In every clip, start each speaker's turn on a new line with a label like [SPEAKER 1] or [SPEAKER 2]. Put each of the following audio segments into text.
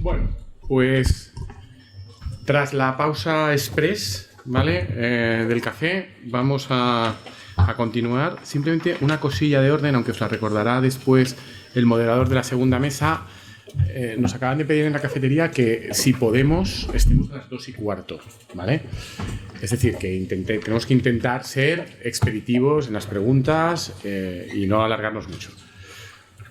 [SPEAKER 1] Bueno, pues tras la pausa express, ¿vale? Del café, vamos a continuar. Simplemente una cosilla de orden, aunque os la recordará después el moderador de la segunda mesa. Nos acaban de pedir en la cafetería que, si podemos, estemos a las 2:15, ¿vale? Es decir, que tenemos que intentar ser expeditivos en las preguntas y no alargarnos mucho.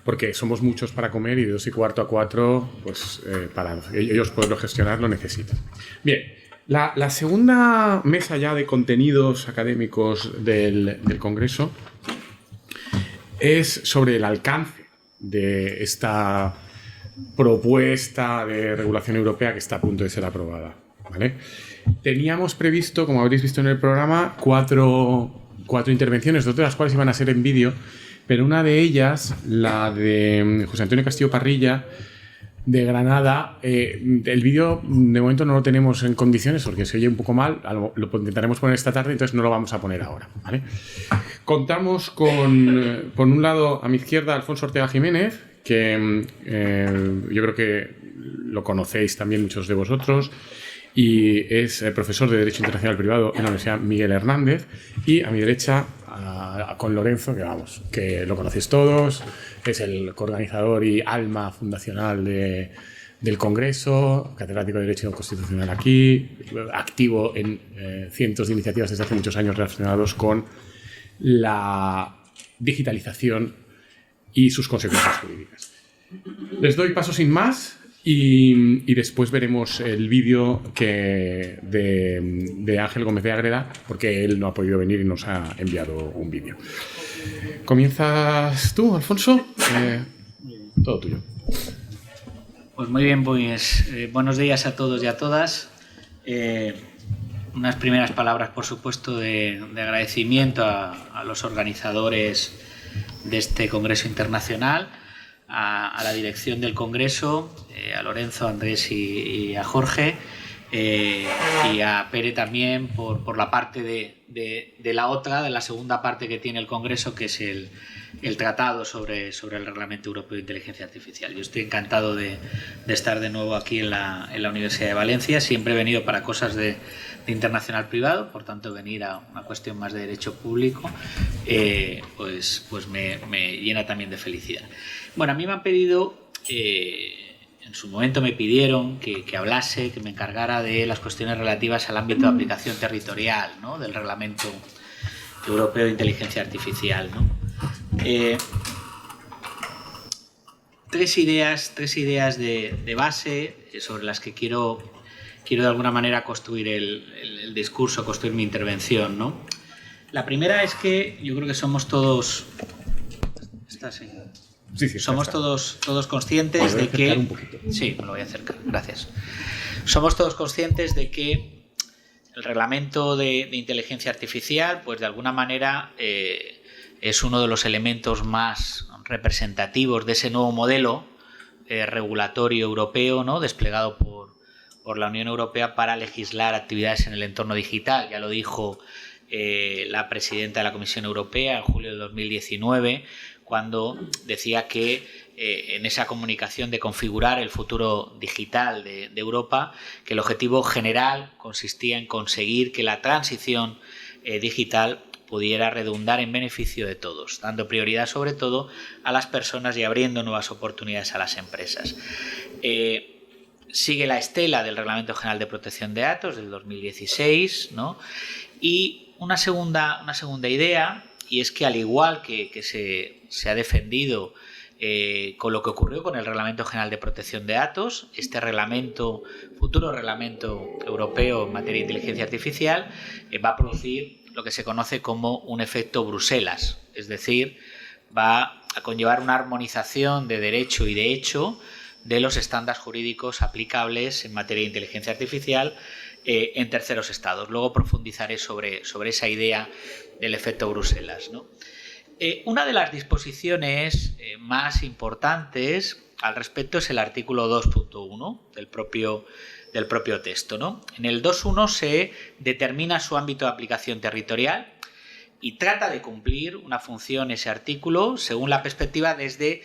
[SPEAKER 1] Porque somos muchos para comer y de 2:15 a 4, pues para ellos poderlo gestionar lo necesitan. Bien, la segunda mesa ya de contenidos académicos del Congreso es sobre el alcance de esta propuesta de regulación europea que está a punto de ser aprobada, ¿vale? Teníamos previsto, como habréis visto en el programa, cuatro intervenciones, dos de las cuales iban a ser en vídeo, pero una de ellas, la de José Antonio Castillo Parrilla, de Granada, el vídeo de momento no lo tenemos en condiciones porque se oye un poco mal, lo intentaremos poner esta tarde, entonces no lo vamos a poner ahora, ¿vale? Contamos con, por un lado, a mi izquierda, Alfonso Ortega Jiménez, que yo creo que lo conocéis también muchos de vosotros, y es profesor de Derecho Internacional Privado en la Universidad Miguel Hernández. Y a mi derecha, con Lorenzo, que lo conocéis todos, es el coorganizador y alma fundacional del Congreso, catedrático de Derecho Constitucional aquí, activo en cientos de iniciativas desde hace muchos años relacionados con la digitalización y sus consecuencias jurídicas. Les doy paso sin más y después veremos el vídeo de Ángel Gómez de Ágreda, porque él no ha podido venir y nos ha enviado un vídeo. ¿Comienzas tú, Alfonso? Todo tuyo.
[SPEAKER 2] Pues muy bien, pues buenos días a todos y a todas. Unas primeras palabras, por supuesto, de agradecimiento a los organizadores de este Congreso Internacional, a la dirección del Congreso, a Lorenzo, a Andrés y a Jorge, y a Pere también por la parte de la segunda parte que tiene el Congreso, que es el tratado sobre el Reglamento Europeo de Inteligencia Artificial. Yo estoy encantado de estar de nuevo aquí en la Universidad de Valencia. Siempre he venido para cosas de internacional privado, por tanto venir a una cuestión más de derecho público pues me llena también de felicidad. Bueno, a mí me han pedido, en su momento me pidieron que hablase, que me encargara de las cuestiones relativas al ámbito de aplicación territorial, ¿no?, del Reglamento Europeo de Inteligencia Artificial, ¿no? Tres ideas de base sobre las que quiero de alguna manera construir el discurso, construir mi intervención, ¿no? La primera es que yo creo que somos todos... ¿Está así?
[SPEAKER 1] Sí,
[SPEAKER 2] somos todos conscientes de que...
[SPEAKER 1] Un poquito.
[SPEAKER 2] Sí, me lo voy a acercar, gracias. Somos todos conscientes de que el reglamento de inteligencia artificial, pues de alguna manera es uno de los elementos más representativos de ese nuevo modelo regulatorio europeo, ¿no?, desplegado por la Unión Europea para legislar actividades en el entorno digital. Ya lo dijo la presidenta de la Comisión Europea en julio de 2019, cuando decía que en esa comunicación de configurar el futuro digital de Europa, que el objetivo general consistía en conseguir que la transición digital pudiera redundar en beneficio de todos, dando prioridad sobre todo a las personas y abriendo nuevas oportunidades a las empresas. Sigue la estela del Reglamento General de Protección de Datos del 2016, ¿no? Y una segunda idea, y es que al igual que se ha defendido con lo que ocurrió con el Reglamento General de Protección de Datos, este futuro reglamento europeo en materia de inteligencia artificial va a producir lo que se conoce como un efecto Bruselas, es decir, va a conllevar una armonización de derecho y de hecho de los estándares jurídicos aplicables en materia de inteligencia artificial en terceros estados. Luego profundizaré sobre esa idea del efecto Bruselas, ¿no? Una de las disposiciones más importantes al respecto es el artículo 2.1 del propio texto, ¿no? En el 2.1 se determina su ámbito de aplicación territorial y trata de cumplir una función ese artículo según la perspectiva desde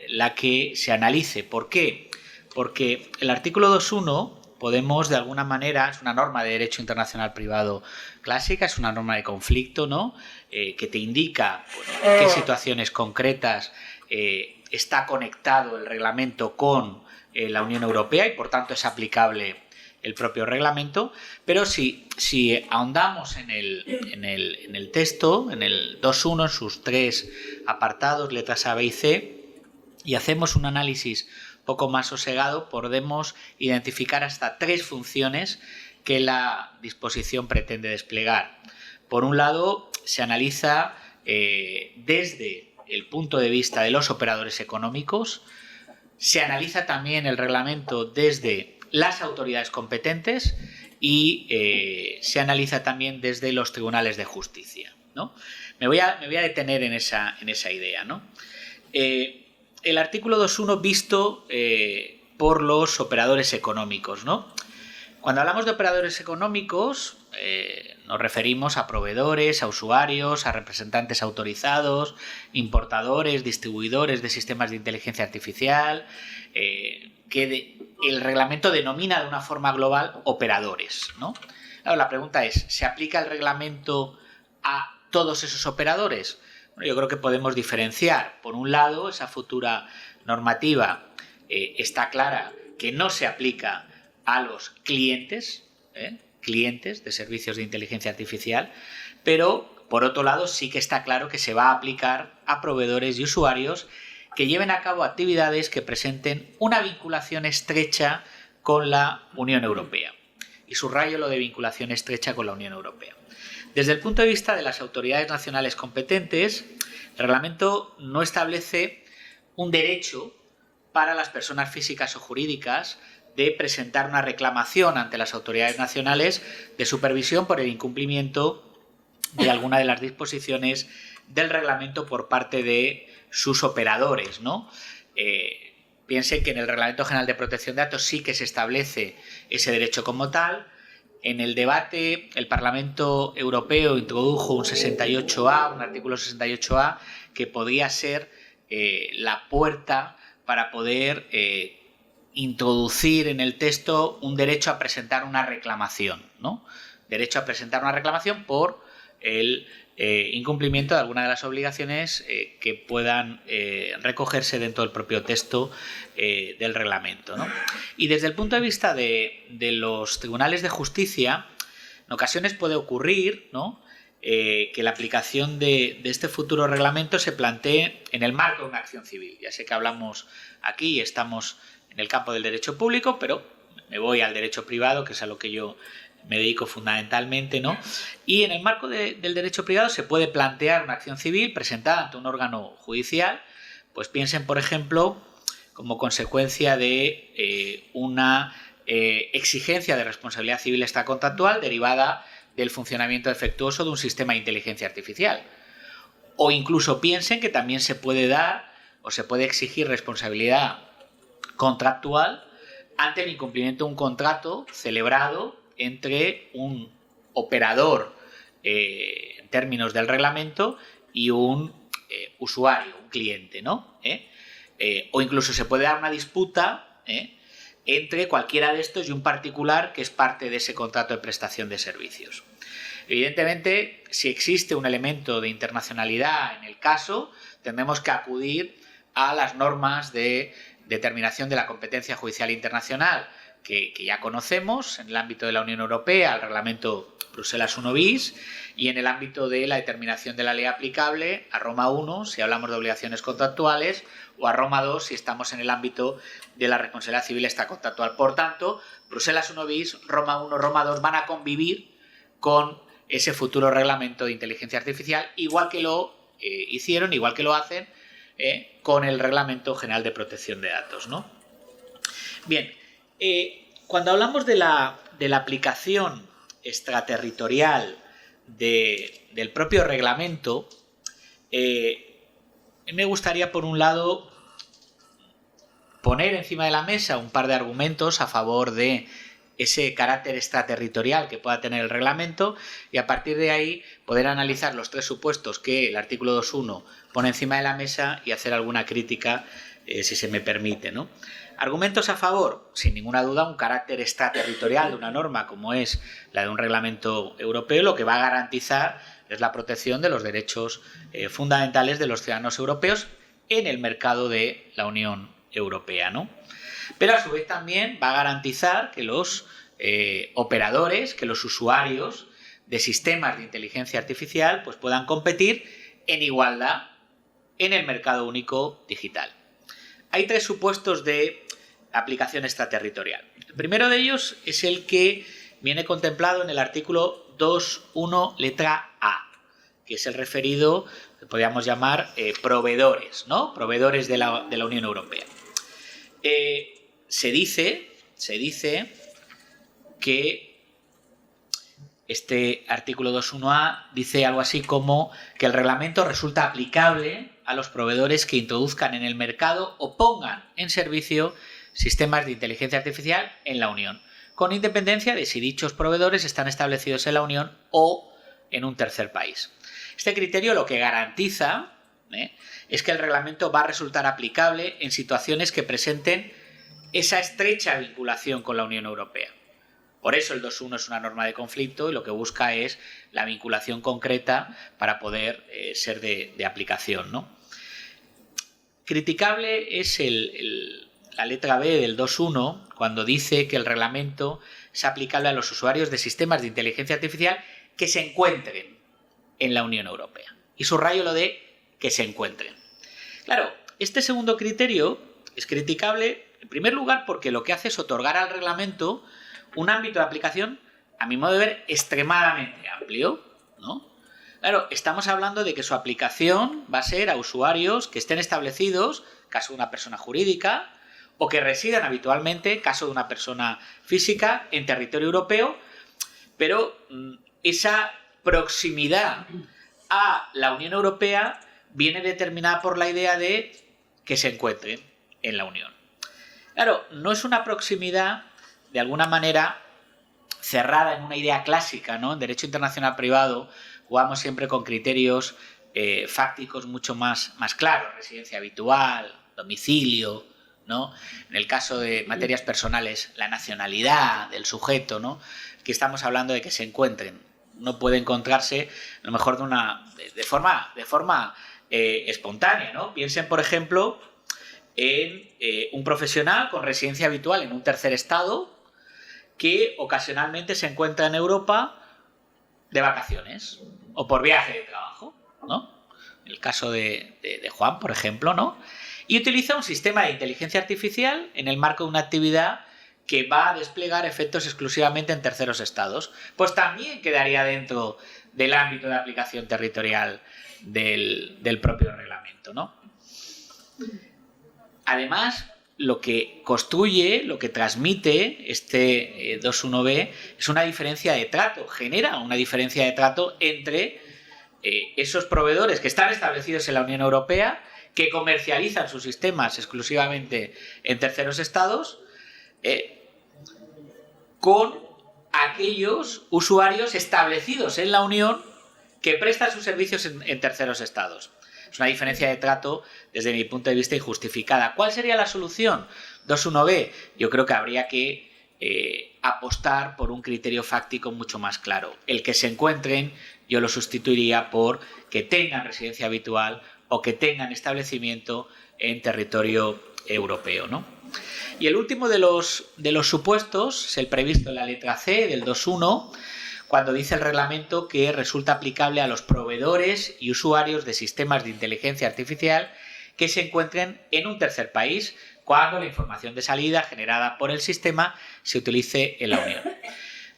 [SPEAKER 2] la que se analice. ¿Por qué? porque el artículo 2.1 podemos, de alguna manera, es una norma de derecho internacional privado clásica, es una norma de conflicto, ¿no? Que te indica en qué situaciones concretas está conectado el reglamento con la Unión Europea y por tanto es aplicable el propio reglamento, pero si ahondamos en el texto, en el 2.1, en sus 3 apartados, letras A, B y C, y hacemos un análisis poco más sosegado, podemos identificar hasta 3 funciones que la disposición pretende desplegar. Por un lado, se analiza desde el punto de vista de los operadores económicos, se analiza también el reglamento desde las autoridades competentes y se analiza también desde los tribunales de justicia, ¿no? Me voy a detener en esa idea, ¿no? El artículo 2.1 visto por los operadores económicos, ¿no? Cuando hablamos de operadores económicos nos referimos a proveedores, a usuarios, a representantes autorizados, importadores, distribuidores de sistemas de inteligencia artificial, el reglamento denomina de una forma global operadores, ¿no? Claro, la pregunta es, ¿se aplica el reglamento a todos esos operadores? Bueno, yo creo que podemos diferenciar. Por un lado, esa futura normativa está clara que no se aplica a los clientes de servicios de inteligencia artificial, pero por otro lado sí que está claro que se va a aplicar a proveedores y usuarios que lleven a cabo actividades que presenten una vinculación estrecha con la Unión Europea. Y subrayo lo de vinculación estrecha con la Unión Europea. Desde el punto de vista de las autoridades nacionales competentes, el reglamento no establece un derecho para las personas físicas o jurídicas de presentar una reclamación ante las autoridades nacionales de supervisión por el incumplimiento de alguna de las disposiciones del reglamento por parte de sus operadores, ¿no? Piensen que en el Reglamento General de Protección de Datos sí que se establece ese derecho como tal. En el debate, el Parlamento Europeo introdujo un 68A, un artículo 68A, que podría ser la puerta para poder introducir en el texto un derecho a presentar una reclamación, ¿no? Derecho a presentar una reclamación por el incumplimiento de alguna de las obligaciones que puedan recogerse dentro del propio texto del reglamento, ¿no? Y desde el punto de vista de los tribunales de justicia, en ocasiones puede ocurrir, ¿no?, que la aplicación de este futuro reglamento se plantee en el marco de una acción civil. Ya sé que hablamos aquí y estamos en el campo del derecho público, pero me voy al derecho privado, que es a lo que yo me dedico fundamentalmente, ¿no? Y en el marco del derecho privado se puede plantear una acción civil presentada ante un órgano judicial. Pues piensen, por ejemplo, como consecuencia de una exigencia de responsabilidad civil extracontractual derivada del funcionamiento defectuoso de un sistema de inteligencia artificial. O incluso piensen que también se puede dar o se puede exigir responsabilidad contractual ante el incumplimiento de un contrato celebrado entre un operador en términos del reglamento y un usuario, un cliente, ¿no? O incluso se puede dar una disputa entre cualquiera de estos y un particular que es parte de ese contrato de prestación de servicios. Evidentemente, si existe un elemento de internacionalidad en el caso, tendremos que acudir a las normas de determinación de la competencia judicial internacional que ya conocemos en el ámbito de la Unión Europea, al reglamento Bruselas I bis, y en el ámbito de la determinación de la ley aplicable a Roma I, si hablamos de obligaciones contractuales, o a Roma II, si estamos en el ámbito de la responsabilidad civil extracontractual. Por tanto, Bruselas I bis, Roma I, Roma II van a convivir con ese futuro reglamento de inteligencia artificial, igual que lo hicieron, igual que lo hacen con el Reglamento General de Protección de Datos, ¿no? Bien, cuando hablamos de la aplicación extraterritorial del propio reglamento, me gustaría, por un lado, poner encima de la mesa un par de argumentos a favor de ese carácter extraterritorial que pueda tener el reglamento, y a partir de ahí poder analizar los 3 supuestos que el artículo 2.1 pone encima de la mesa y hacer alguna crítica si se me permite, ¿no? Argumentos a favor, sin ninguna duda, un carácter extraterritorial de una norma como es la de un reglamento europeo, lo que va a garantizar es la protección de los derechos fundamentales de los ciudadanos europeos en el mercado de la Unión Europea, ¿no? Pero a su vez también va a garantizar que los operadores, que los usuarios de sistemas de inteligencia artificial pues puedan competir en igualdad en el mercado único digital. Hay 3 supuestos de aplicación extraterritorial. El primero de ellos es el que viene contemplado en el artículo 2.1 letra A, que es el referido, que podríamos llamar proveedores, ¿no? Proveedores de la Unión Europea. Se dice que este artículo 2.1a dice algo así como que el reglamento resulta aplicable a los proveedores que introduzcan en el mercado o pongan en servicio sistemas de inteligencia artificial en la Unión, con independencia de si dichos proveedores están establecidos en la Unión o en un tercer país. Este criterio lo que garantiza es que el reglamento va a resultar aplicable en situaciones que presenten esa estrecha vinculación con la Unión Europea. Por eso el 2.1 es una norma de conflicto y lo que busca es la vinculación concreta para poder ser de aplicación, ¿no? Criticable es la letra B del 2.1 cuando dice que el reglamento es aplicable a los usuarios de sistemas de inteligencia artificial que se encuentren en la Unión Europea. Y subrayo lo de que se encuentren. Claro, este segundo criterio es criticable en primer lugar porque lo que hace es otorgar al reglamento un ámbito de aplicación, a mi modo de ver, extremadamente amplio, ¿no? Claro, estamos hablando de que su aplicación va a ser a usuarios que estén establecidos, caso de una persona jurídica, o que residan habitualmente, caso de una persona física, en territorio europeo, pero esa proximidad a la Unión Europea viene determinada por la idea de que se encuentren en la Unión. Claro, no es una proximidad de alguna manera cerrada en una idea clásica, ¿no? En derecho internacional privado jugamos siempre con criterios fácticos mucho más claros, residencia habitual, domicilio, ¿no? En el caso de materias personales, la nacionalidad del sujeto, ¿no? Aquí estamos hablando de que se encuentren. No puede encontrarse, a lo mejor de forma espontánea, ¿no? Piensen, por ejemplo, en un profesional con residencia habitual en un tercer estado que ocasionalmente se encuentra en Europa de vacaciones o por viaje de trabajo, ¿no? En el caso de Juan, por ejemplo, ¿no? Y utiliza un sistema de inteligencia artificial en el marco de una actividad que va a desplegar efectos exclusivamente en terceros estados. Pues también quedaría dentro del ámbito de aplicación territorial del propio reglamento, ¿no? Además, lo que construye, lo que transmite este 2.1b es una diferencia de trato, genera una diferencia de trato entre esos proveedores que están establecidos en la Unión Europea, que comercializan sus sistemas exclusivamente en terceros estados, con aquellos usuarios establecidos en la Unión que prestan sus servicios en terceros estados. Es una diferencia de trato, desde mi punto de vista, injustificada. ¿Cuál sería la solución? 2.1b. Yo creo que habría que apostar por un criterio fáctico mucho más claro. El que se encuentren, yo lo sustituiría por que tengan residencia habitual o que tengan establecimiento en territorio europeo, ¿no? Y el último de los supuestos es el previsto en la letra C del 2.1, cuando dice el reglamento que resulta aplicable a los proveedores y usuarios de sistemas de inteligencia artificial que se encuentren en un tercer país cuando la información de salida generada por el sistema se utilice en la Unión.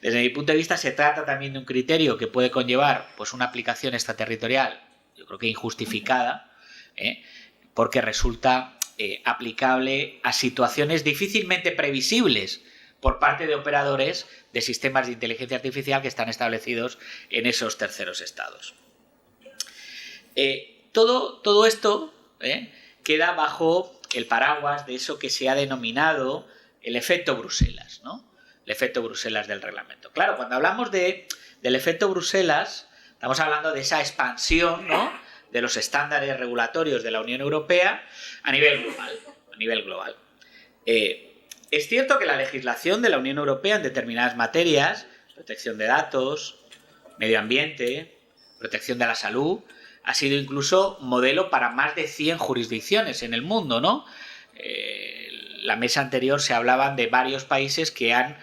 [SPEAKER 2] Desde mi punto de vista se trata también de un criterio que puede conllevar pues, una aplicación extraterritorial, yo creo que injustificada, porque resulta aplicable a situaciones difícilmente previsibles por parte de operadores de sistemas de inteligencia artificial que están establecidos en esos terceros estados. Todo esto queda bajo el paraguas de eso que se ha denominado el efecto Bruselas, ¿no? El efecto Bruselas del reglamento. Claro, cuando hablamos del efecto Bruselas, estamos hablando de esa expansión, ¿no?, de los estándares regulatorios de la Unión Europea a nivel global. Es cierto que la legislación de la Unión Europea en determinadas materias, protección de datos, medio ambiente, protección de la salud, ha sido incluso modelo para más de 100 jurisdicciones en el mundo, ¿no? La mesa anterior se hablaban de varios países que han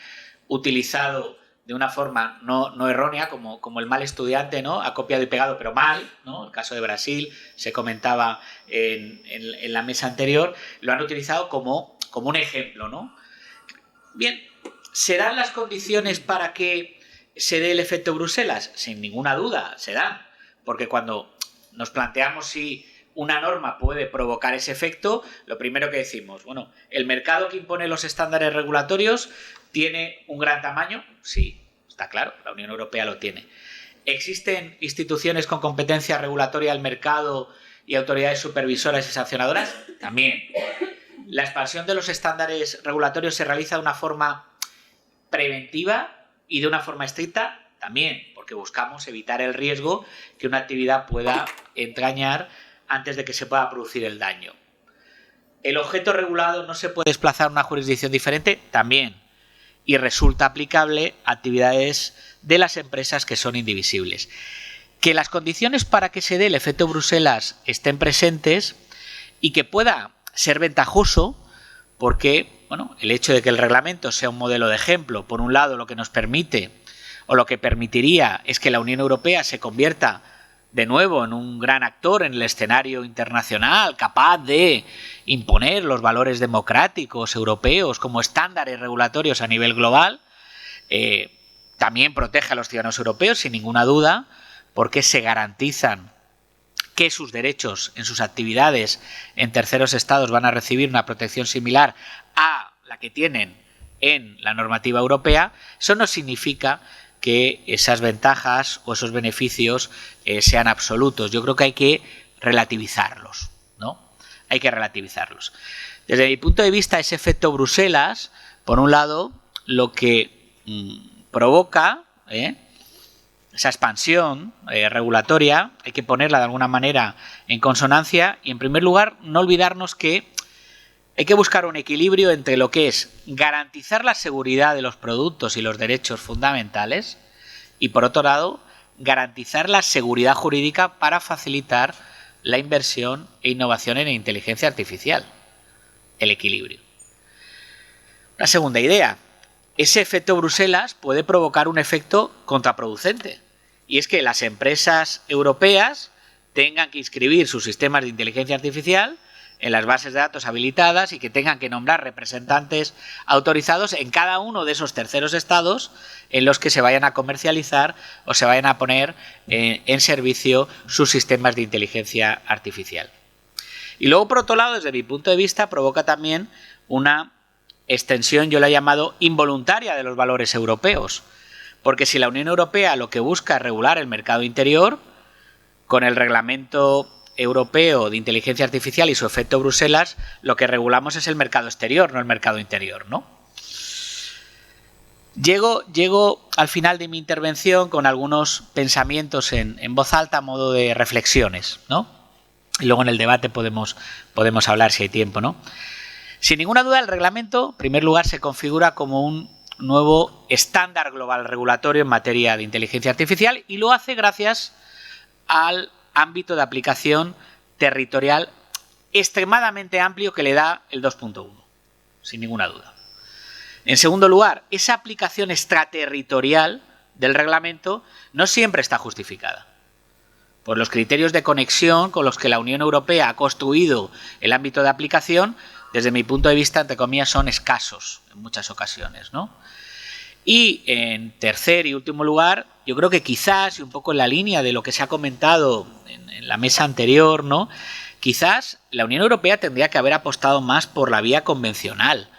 [SPEAKER 2] utilizado de una forma no errónea, como el mal estudiante, ¿no? Ha copiado y pegado, pero mal, ¿no? El caso de Brasil se comentaba en la mesa anterior, lo han utilizado como un ejemplo, ¿no? Bien, ¿se dan las condiciones para que se dé el efecto Bruselas? Sin ninguna duda, se dan, porque cuando nos planteamos si una norma puede provocar ese efecto, lo primero que decimos, bueno, ¿el mercado que impone los estándares regulatorios tiene un gran tamaño? Sí, está claro, la Unión Europea lo tiene. ¿Existen instituciones con competencia regulatoria al mercado y autoridades supervisoras y sancionadoras? También. ¿La expansión de los estándares regulatorios se realiza de una forma preventiva y de una forma estricta? También, porque buscamos evitar el riesgo que una actividad pueda entrañar antes de que se pueda producir el daño. ¿El objeto regulado no se puede desplazar a una jurisdicción diferente? También. Y resulta aplicable a actividades de las empresas que son indivisibles. Que las condiciones para que se dé el efecto Bruselas estén presentes y que pueda ser ventajoso porque, bueno, el hecho de que el reglamento sea un modelo de ejemplo, por un lado, lo que nos permite o lo que permitiría es que la Unión Europea se convierta de nuevo en un gran actor en el escenario internacional, capaz de imponer los valores democráticos europeos como estándares regulatorios a nivel global. También protege a los ciudadanos europeos, sin ninguna duda, porque se garantizan que sus derechos en sus actividades en terceros estados van a recibir una protección similar a la que tienen en la normativa europea. Eso no significa que esas ventajas o esos beneficios sean absolutos. Yo creo que hay que relativizarlos, ¿no? Hay que relativizarlos. Desde mi punto de vista, ese efecto Bruselas, por un lado, lo que provoca, esa expansión regulatoria, hay que ponerla de alguna manera en consonancia y, en primer lugar, no olvidarnos que hay que buscar un equilibrio entre lo que es garantizar la seguridad de los productos y los derechos fundamentales y, por otro lado, garantizar la seguridad jurídica para facilitar la inversión e innovación en inteligencia artificial. El equilibrio. La segunda idea. Ese efecto Bruselas puede provocar un efecto contraproducente, y es que las empresas europeas tengan que inscribir sus sistemas de inteligencia artificial en las bases de datos habilitadas y que tengan que nombrar representantes autorizados en cada uno de esos terceros estados en los que se vayan a comercializar o se vayan a poner en servicio sus sistemas de inteligencia artificial. Y luego, por otro lado, desde mi punto de vista, provoca también una extensión, yo la he llamado involuntaria, de los valores europeos. Porque si la Unión Europea lo que busca es regular el mercado interior, con el reglamento europeo de inteligencia artificial y su efecto Bruselas, lo que regulamos es el mercado exterior, no el mercado interior, ¿no? Llego al final de mi intervención con algunos pensamientos en voz alta a modo de reflexiones, ¿no? Y luego en el debate podemos hablar si hay tiempo, ¿no? Sin ninguna duda, el reglamento, en primer lugar, se configura como un nuevo estándar global regulatorio en materia de inteligencia artificial y lo hace gracias al ámbito de aplicación territorial extremadamente amplio que le da el 2.1, sin ninguna duda. En segundo lugar, esa aplicación extraterritorial del reglamento no siempre está justificada. Por los criterios de conexión con los que la Unión Europea ha construido el ámbito de aplicación, desde mi punto de vista, entre comillas, son escasos en muchas ocasiones, ¿no? Y en tercer y último lugar, yo creo que quizás, y un poco en la línea de lo que se ha comentado en la mesa anterior, ¿no? Quizás la Unión Europea tendría que haber apostado más por la vía convencional,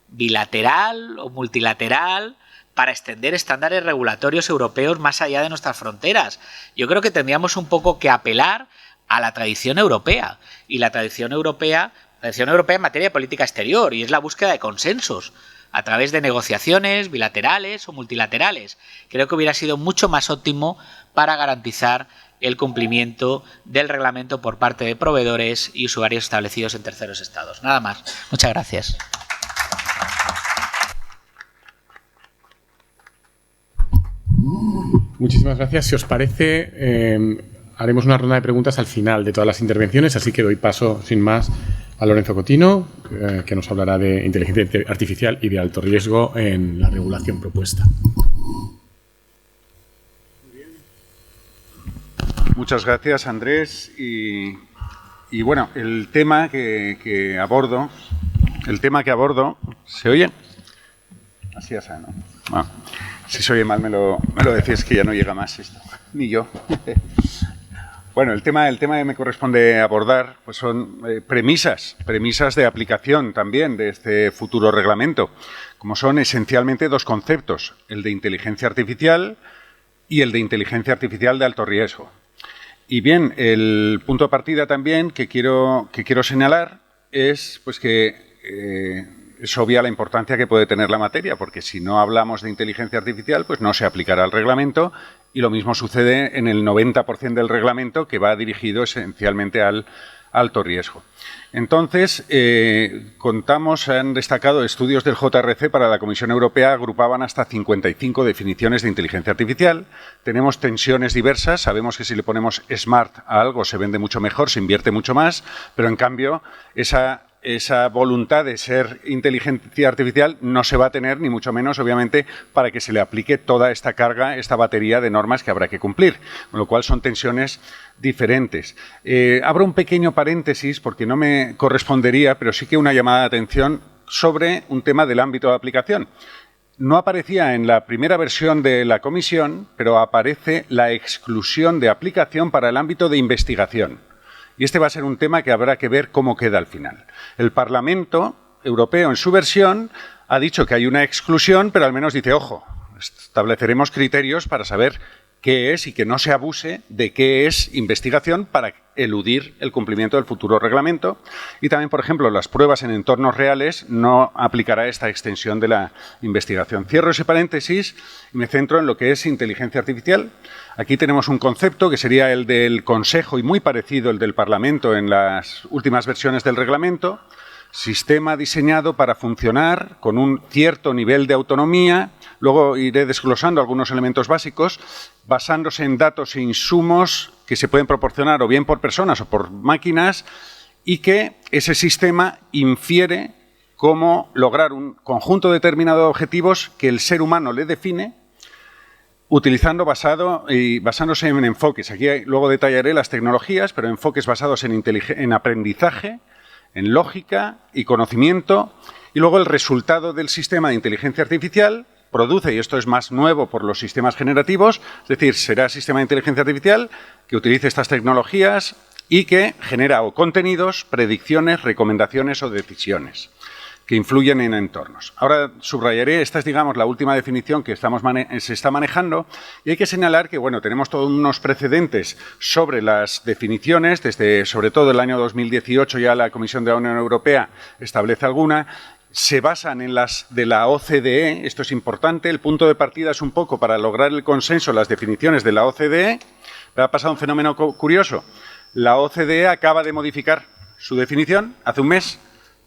[SPEAKER 2] bilateral o multilateral, para extender estándares regulatorios europeos más allá de nuestras fronteras. Yo creo que tendríamos un poco que apelar a la tradición europea, y la tradición europea en materia de política exterior, y es la búsqueda de consensos a través de negociaciones bilaterales o multilaterales. Creo que hubiera sido mucho más óptimo para garantizar el cumplimiento del reglamento por parte de proveedores y usuarios establecidos en terceros estados. Nada más. Muchas gracias.
[SPEAKER 1] Muchísimas gracias. Si os parece, haremos una ronda de preguntas al final de todas las intervenciones, así que doy paso, sin más, a Lorenzo Cotino, que nos hablará de inteligencia artificial y de alto riesgo en la regulación propuesta.
[SPEAKER 3] Muchas gracias, Andrés. Y bueno, el tema que abordo, ¿se oye? Así es, ¿no? Bueno, si se oye mal me lo decís, que ya no llega más esto, ni yo. Bueno, el tema que me corresponde abordar pues son premisas de aplicación también de este futuro reglamento, como son esencialmente dos conceptos, el de inteligencia artificial y el de inteligencia artificial de alto riesgo. Y bien, el punto de partida también que quiero señalar es pues que es obvia la importancia que puede tener la materia, porque si no hablamos de inteligencia artificial, pues no se aplicará el reglamento, y lo mismo sucede en el 90% del reglamento, que va dirigido esencialmente al alto riesgo. Entonces, han destacado estudios del JRC para la Comisión Europea, agrupaban hasta 55 definiciones de inteligencia artificial. Tenemos tensiones diversas, sabemos que si le ponemos smart a algo se vende mucho mejor, se invierte mucho más, pero en cambio esa voluntad de ser inteligencia artificial no se va a tener, ni mucho menos, obviamente, para que se le aplique toda esta carga, esta batería de normas que habrá que cumplir, con lo cual son tensiones diferentes. Abro un pequeño paréntesis, porque no me correspondería, pero sí que una llamada de atención sobre un tema del ámbito de aplicación. No aparecía en la primera versión de la Comisión, pero aparece la exclusión de aplicación para el ámbito de investigación. Y este va a ser un tema que habrá que ver cómo queda al final. El Parlamento Europeo, en su versión, ha dicho que hay una exclusión, pero al menos dice, ojo, estableceremos criterios para saber qué es y que no se abuse de qué es investigación para eludir el cumplimiento del futuro reglamento. Y también, por ejemplo, las pruebas en entornos reales no aplicará esta extensión de la investigación. Cierro ese paréntesis y me centro en lo que es inteligencia artificial. Aquí tenemos un concepto que sería el del Consejo y muy parecido al del Parlamento en las últimas versiones del reglamento. Sistema diseñado para funcionar con un cierto nivel de autonomía. Luego iré desglosando algunos elementos básicos, basándose en datos e insumos que se pueden proporcionar o bien por personas o por máquinas, y que ese sistema infiere cómo lograr un conjunto determinado de objetivos que el ser humano le define, basándose en enfoques. Aquí luego detallaré las tecnologías, pero enfoques basados en aprendizaje, en lógica y conocimiento, y luego el resultado del sistema de inteligencia artificial produce, y esto es más nuevo por los sistemas generativos, es decir, será sistema de inteligencia artificial que utilice estas tecnologías y que genera o contenidos, predicciones, recomendaciones o decisiones que influyen en entornos. Ahora subrayaré, esta es, digamos, la última definición que se está manejando, y hay que señalar que, bueno, tenemos todos unos precedentes sobre las definiciones, desde sobre todo el año 2018 ya la Comisión de la Unión Europea establece alguna, se basan en las de la OCDE, esto es importante, el punto de partida es un poco para lograr el consenso las definiciones de la OCDE, pero ha pasado un fenómeno curioso. La OCDE acaba de modificar su definición hace un mes,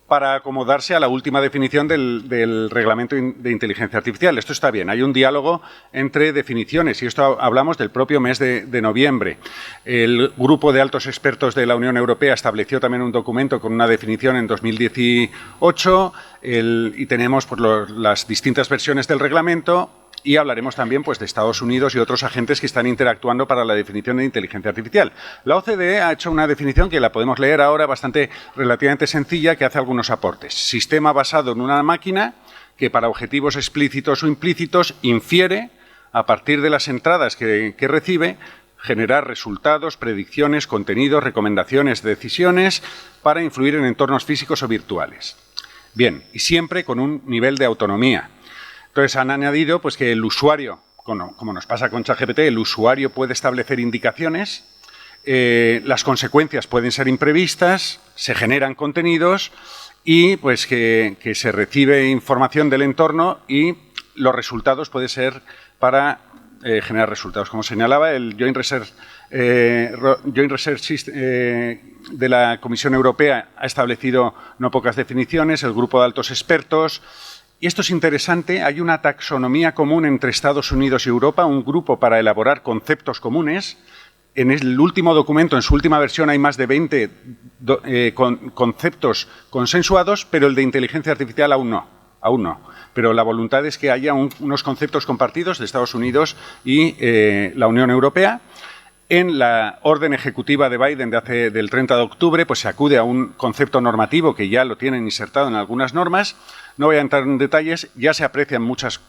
[SPEAKER 3] para acomodarse a la última definición del reglamento de inteligencia artificial. Esto está bien, hay un diálogo entre definiciones, y esto hablamos del propio mes de noviembre. El grupo de altos expertos de la Unión Europea estableció también un documento con una definición en 2018, y tenemos pues, las distintas versiones del reglamento. Y hablaremos también pues, de Estados Unidos y otros agentes que están interactuando para la definición de inteligencia artificial. La OCDE ha hecho una definición que la podemos leer ahora, bastante relativamente sencilla, que hace algunos aportes. Sistema basado en una máquina que para objetivos explícitos o implícitos infiere, a partir de las entradas que recibe, generar resultados, predicciones, contenidos, recomendaciones, decisiones para influir en entornos físicos o virtuales. Bien, y siempre con un nivel de autonomía. Entonces han añadido pues, que el usuario, como nos pasa con ChatGPT, el usuario puede establecer indicaciones, las consecuencias pueden ser imprevistas, se generan contenidos y pues, que se recibe información del entorno y los resultados pueden ser para generar resultados. Como señalaba, el Joint Research de la Comisión Europea ha establecido no pocas definiciones, el grupo de altos expertos, y esto es interesante, hay una taxonomía común entre Estados Unidos y Europa, un grupo para elaborar conceptos comunes. En el último documento, en su última versión, hay más de 20 conceptos consensuados, pero el de inteligencia artificial aún no. Pero la voluntad es que haya unos conceptos compartidos de Estados Unidos y la Unión Europea. En la orden ejecutiva de Biden del 30 de octubre, pues se acude a un concepto normativo que ya lo tienen insertado en algunas normas. No voy a entrar en detalles, ya se aprecian muchos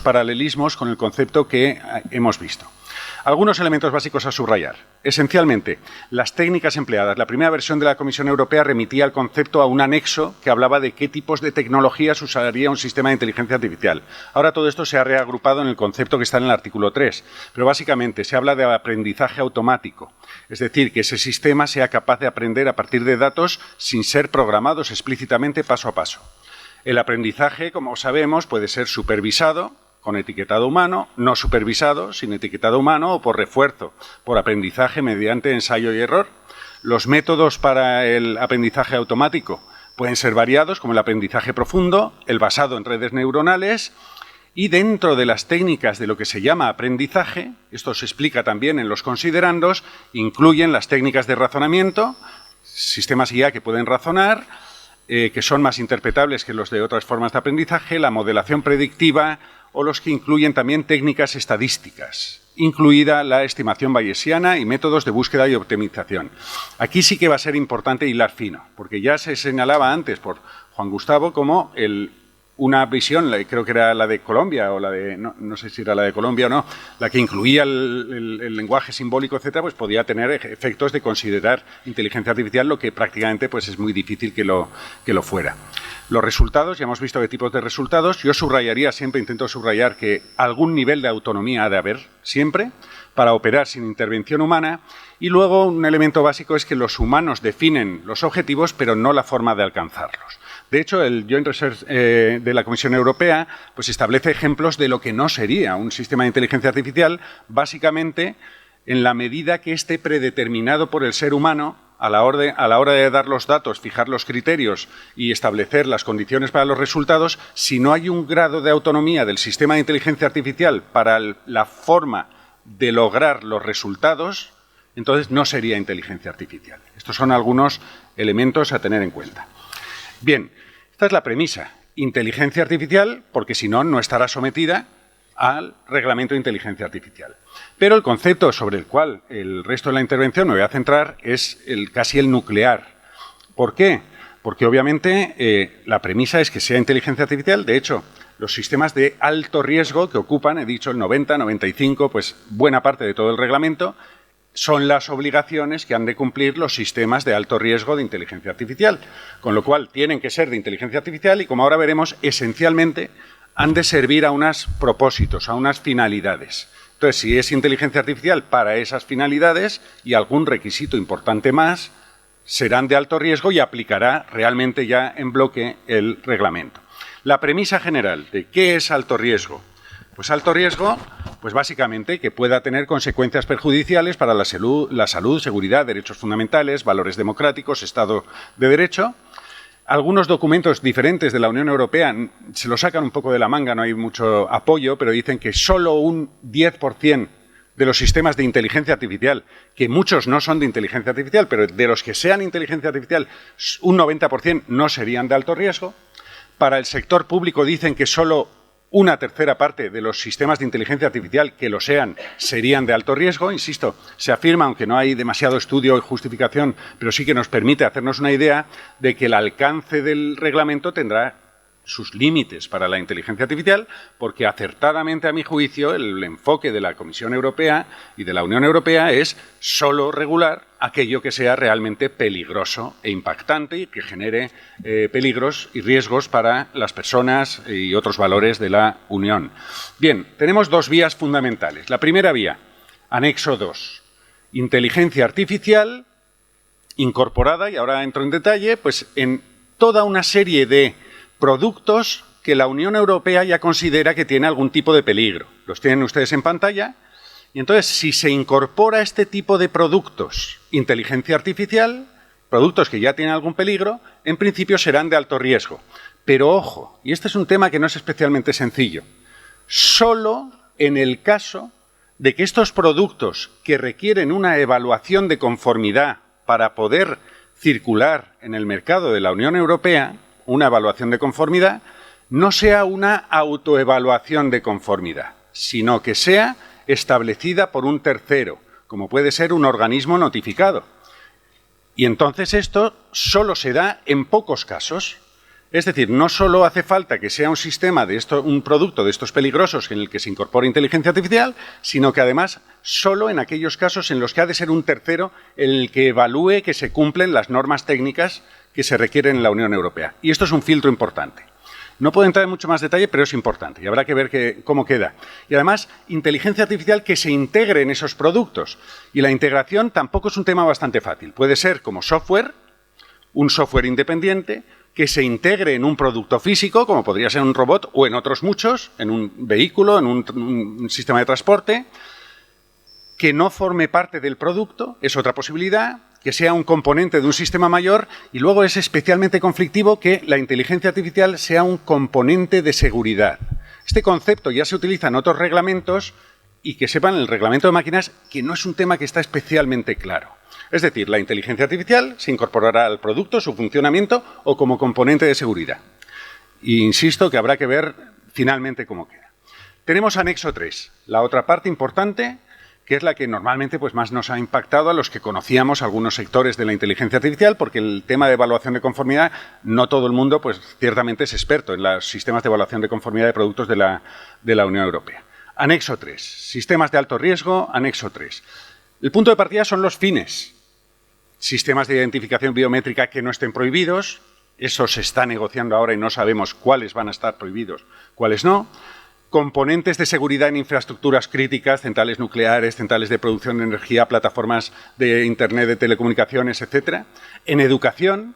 [SPEAKER 3] paralelismos con el concepto que hemos visto. Algunos elementos básicos a subrayar. Esencialmente, las técnicas empleadas. La primera versión de la Comisión Europea remitía el concepto a un anexo que hablaba de qué tipos de tecnologías usaría un sistema de inteligencia artificial. Ahora todo esto se ha reagrupado en el concepto que está en el artículo 3, pero básicamente se habla de aprendizaje automático, es decir, que ese sistema sea capaz de aprender a partir de datos sin ser programados explícitamente paso a paso. El aprendizaje, como sabemos, puede ser supervisado, con etiquetado humano, no supervisado, sin etiquetado humano o por refuerzo, por aprendizaje mediante ensayo y error. Los métodos para el aprendizaje automático pueden ser variados, como el aprendizaje profundo, el basado en redes neuronales, y dentro de las técnicas de lo que se llama aprendizaje, esto se explica también en los considerandos, incluyen las técnicas de razonamiento, sistemas IA que pueden razonar, que son más interpretables que los de otras formas de aprendizaje, la modelación predictiva, o los que incluyen también técnicas estadísticas, incluida la estimación bayesiana y métodos de búsqueda y optimización. Aquí sí que va a ser importante hilar fino, porque ya se señalaba antes por Juan Gustavo como una visión, creo que era la de Colombia, o la de, no sé si era la de Colombia o no, la que incluía el lenguaje simbólico, etcétera, pues podía tener efectos de considerar inteligencia artificial, lo que prácticamente pues es muy difícil que lo fuera. Los resultados, ya hemos visto qué tipos de resultados. Yo subrayaría siempre, intento subrayar que algún nivel de autonomía ha de haber siempre para operar sin intervención humana. Y luego un elemento básico es que los humanos definen los objetivos, pero no la forma de alcanzarlos. De hecho, el Joint Research de la Comisión Europea pues establece ejemplos de lo que no sería un sistema de inteligencia artificial, básicamente en la medida que esté predeterminado por el ser humano a la hora de dar los datos, fijar los criterios y establecer las condiciones para los resultados. Si no hay un grado de autonomía del sistema de inteligencia artificial para la forma de lograr los resultados, entonces no sería inteligencia artificial. Estos son algunos elementos a tener en cuenta. Bien, esta es la premisa. Inteligencia artificial, porque si no, no estará sometida al reglamento de inteligencia artificial. Pero el concepto sobre el cual el resto de la intervención me voy a centrar es casi el nuclear. ¿Por qué? Porque obviamente la premisa es que sea inteligencia artificial. De hecho, los sistemas de alto riesgo que ocupan, he dicho el 90, 95, pues buena parte de todo el reglamento, son las obligaciones que han de cumplir los sistemas de alto riesgo de inteligencia artificial. Con lo cual, tienen que ser de inteligencia artificial y, como ahora veremos, esencialmente han de servir a unos propósitos, a unas finalidades. Entonces, si es inteligencia artificial para esas finalidades y algún requisito importante más, serán de alto riesgo y aplicará realmente ya en bloque el reglamento. La premisa general de qué es alto riesgo. Pues alto riesgo, pues básicamente que pueda tener consecuencias perjudiciales para la salud, seguridad, derechos fundamentales, valores democráticos, Estado de Derecho. Algunos documentos diferentes de la Unión Europea se lo sacan un poco de la manga, no hay mucho apoyo, pero dicen que solo un 10% de los sistemas de inteligencia artificial, que muchos no son de inteligencia artificial, pero de los que sean inteligencia artificial, un 90% no serían de alto riesgo. Para el sector público dicen que solo una tercera parte de los sistemas de inteligencia artificial que lo sean serían de alto riesgo. Insisto, se afirma, aunque no hay demasiado estudio y justificación, pero sí que nos permite hacernos una idea de que el alcance del reglamento tendrá sus límites para la inteligencia artificial, porque acertadamente, a mi juicio, el enfoque de la Comisión Europea y de la Unión Europea es solo regular aquello que sea realmente peligroso e impactante y que genere peligros y riesgos para las personas y otros valores de la Unión. Bien, tenemos dos vías fundamentales. La primera vía, anexo 2, inteligencia artificial incorporada, y ahora entro en detalle, pues en toda una serie de productos que la Unión Europea ya considera que tiene algún tipo de peligro. Los tienen ustedes en pantalla. Y entonces, si se incorpora este tipo de productos, inteligencia artificial, productos que ya tienen algún peligro, en principio serán de alto riesgo. Pero ojo, y este es un tema que no es especialmente sencillo, solo en el caso de que estos productos que requieren una evaluación de conformidad para poder circular en el mercado de la Unión Europea, una evaluación de conformidad, no sea una autoevaluación de conformidad, sino que sea establecida por un tercero, como puede ser un organismo notificado. Y entonces esto solo se da en pocos casos. Es decir, no solo hace falta que sea un sistema de esto, un producto de estos peligrosos en el que se incorpore inteligencia artificial, sino que además solo en aquellos casos en los que ha de ser un tercero el que evalúe que se cumplen las normas técnicas que se requieren en la Unión Europea. Y esto es un filtro importante. No puedo entrar en mucho más detalle, pero es importante y habrá que ver cómo queda. Y además, inteligencia artificial que se integre en esos productos. Y la integración tampoco es un tema bastante fácil. Puede ser como software, un software independiente, que se integre en un producto físico, como podría ser un robot, o en otros muchos, en un vehículo, en un sistema de transporte, que no forme parte del producto, es otra posibilidad, que sea un componente de un sistema mayor, y luego es especialmente conflictivo que la inteligencia artificial sea un componente de seguridad. Este concepto ya se utiliza en otros reglamentos, y que sepan, el reglamento de máquinas, que no es un tema que está especialmente claro. Es decir, la inteligencia artificial se incorporará al producto, su funcionamiento o como componente de seguridad. E insisto que habrá que ver finalmente cómo queda. Tenemos anexo 3, la otra parte importante, que es la que normalmente pues, más nos ha impactado a los que conocíamos algunos sectores de la inteligencia artificial, porque el tema de evaluación de conformidad, no todo el mundo pues, ciertamente es experto en los sistemas de evaluación de conformidad de productos de la Unión Europea. Anexo 3, sistemas de alto riesgo, anexo 3. El punto de partida son los fines. Sistemas de identificación biométrica que no estén prohibidos, eso se está negociando ahora y no sabemos cuáles van a estar prohibidos, cuáles no. Componentes de seguridad en infraestructuras críticas, centrales nucleares, centrales de producción de energía, plataformas de Internet, de telecomunicaciones, etc. En educación,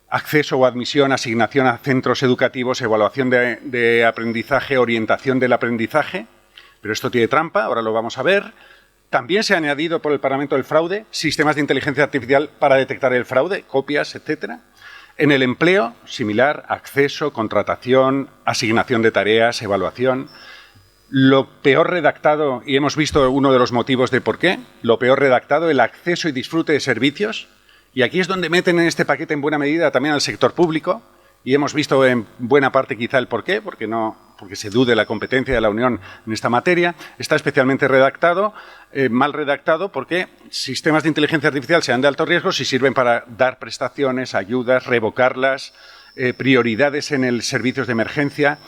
[SPEAKER 3] acceso o admisión, asignación a centros educativos, evaluación de aprendizaje, orientación del aprendizaje. Pero esto tiene trampa, ahora lo vamos a ver. También se ha añadido por el Parlamento el fraude, sistemas de inteligencia artificial para detectar el fraude, copias, etc. En el empleo, similar, acceso, contratación, asignación de tareas, evaluación. Lo peor redactado, y hemos visto uno de los motivos de por qué, lo peor redactado, el acceso y disfrute de servicios. Y aquí es donde meten en este paquete en buena medida también al sector público. Y hemos visto en buena parte quizá el porqué, porque se dude la competencia de la Unión en esta materia. Está especialmente redactado, mal redactado, porque sistemas de inteligencia artificial sean de alto riesgo si sirven para dar prestaciones, ayudas, revocarlas, prioridades en el servicios de emergencia.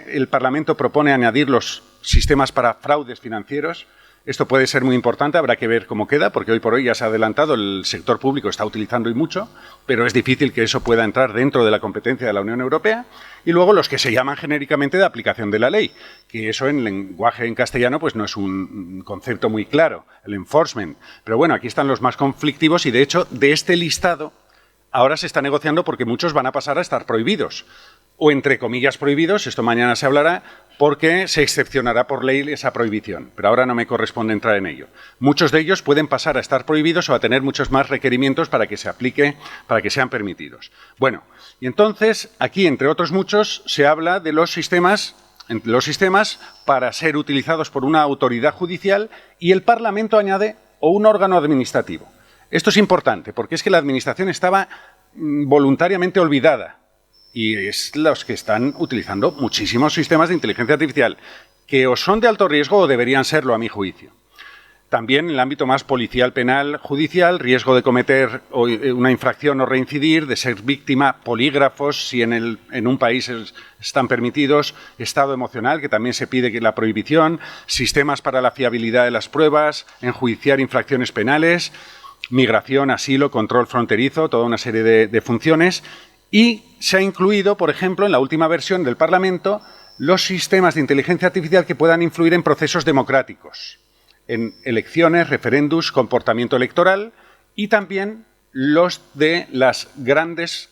[SPEAKER 3] El Parlamento propone añadir los sistemas para fraudes financieros. Esto puede ser muy importante, habrá que ver cómo queda, porque hoy por hoy ya se ha adelantado, el sector público está utilizando y mucho, pero es difícil que eso pueda entrar dentro de la competencia de la Unión Europea. Y luego los que se llaman genéricamente de aplicación de la ley, que eso en lenguaje en castellano pues no es un concepto muy claro, el enforcement. Pero bueno, aquí están los más conflictivos y de hecho de este listado ahora se está negociando porque muchos van a pasar a estar prohibidos. O entre comillas prohibidos, esto mañana se hablará, porque se excepcionará por ley esa prohibición, pero ahora no me corresponde entrar en ello. Muchos de ellos pueden pasar a estar prohibidos o a tener muchos más requerimientos para que se aplique, para que sean permitidos. Bueno, y entonces aquí, entre otros muchos, se habla de los sistemas para ser utilizados por una autoridad judicial y el Parlamento añade o un órgano administrativo. Esto es importante porque es que la Administración estaba voluntariamente olvidada. Y es los que están utilizando muchísimos sistemas de inteligencia artificial, que o son de alto riesgo o deberían serlo, a mi juicio. También en el ámbito más policial, penal, judicial, riesgo de cometer una infracción o reincidir, de ser víctima, polígrafos, si en un país están permitidos, estado emocional, que también se pide que la prohibición, sistemas para la fiabilidad de las pruebas, enjuiciar infracciones penales, migración, asilo, control fronterizo, toda una serie de funciones. Y se ha incluido, por ejemplo, en la última versión del Parlamento, los sistemas de inteligencia artificial que puedan influir en procesos democráticos, en elecciones, referéndums, comportamiento electoral y también los de las grandes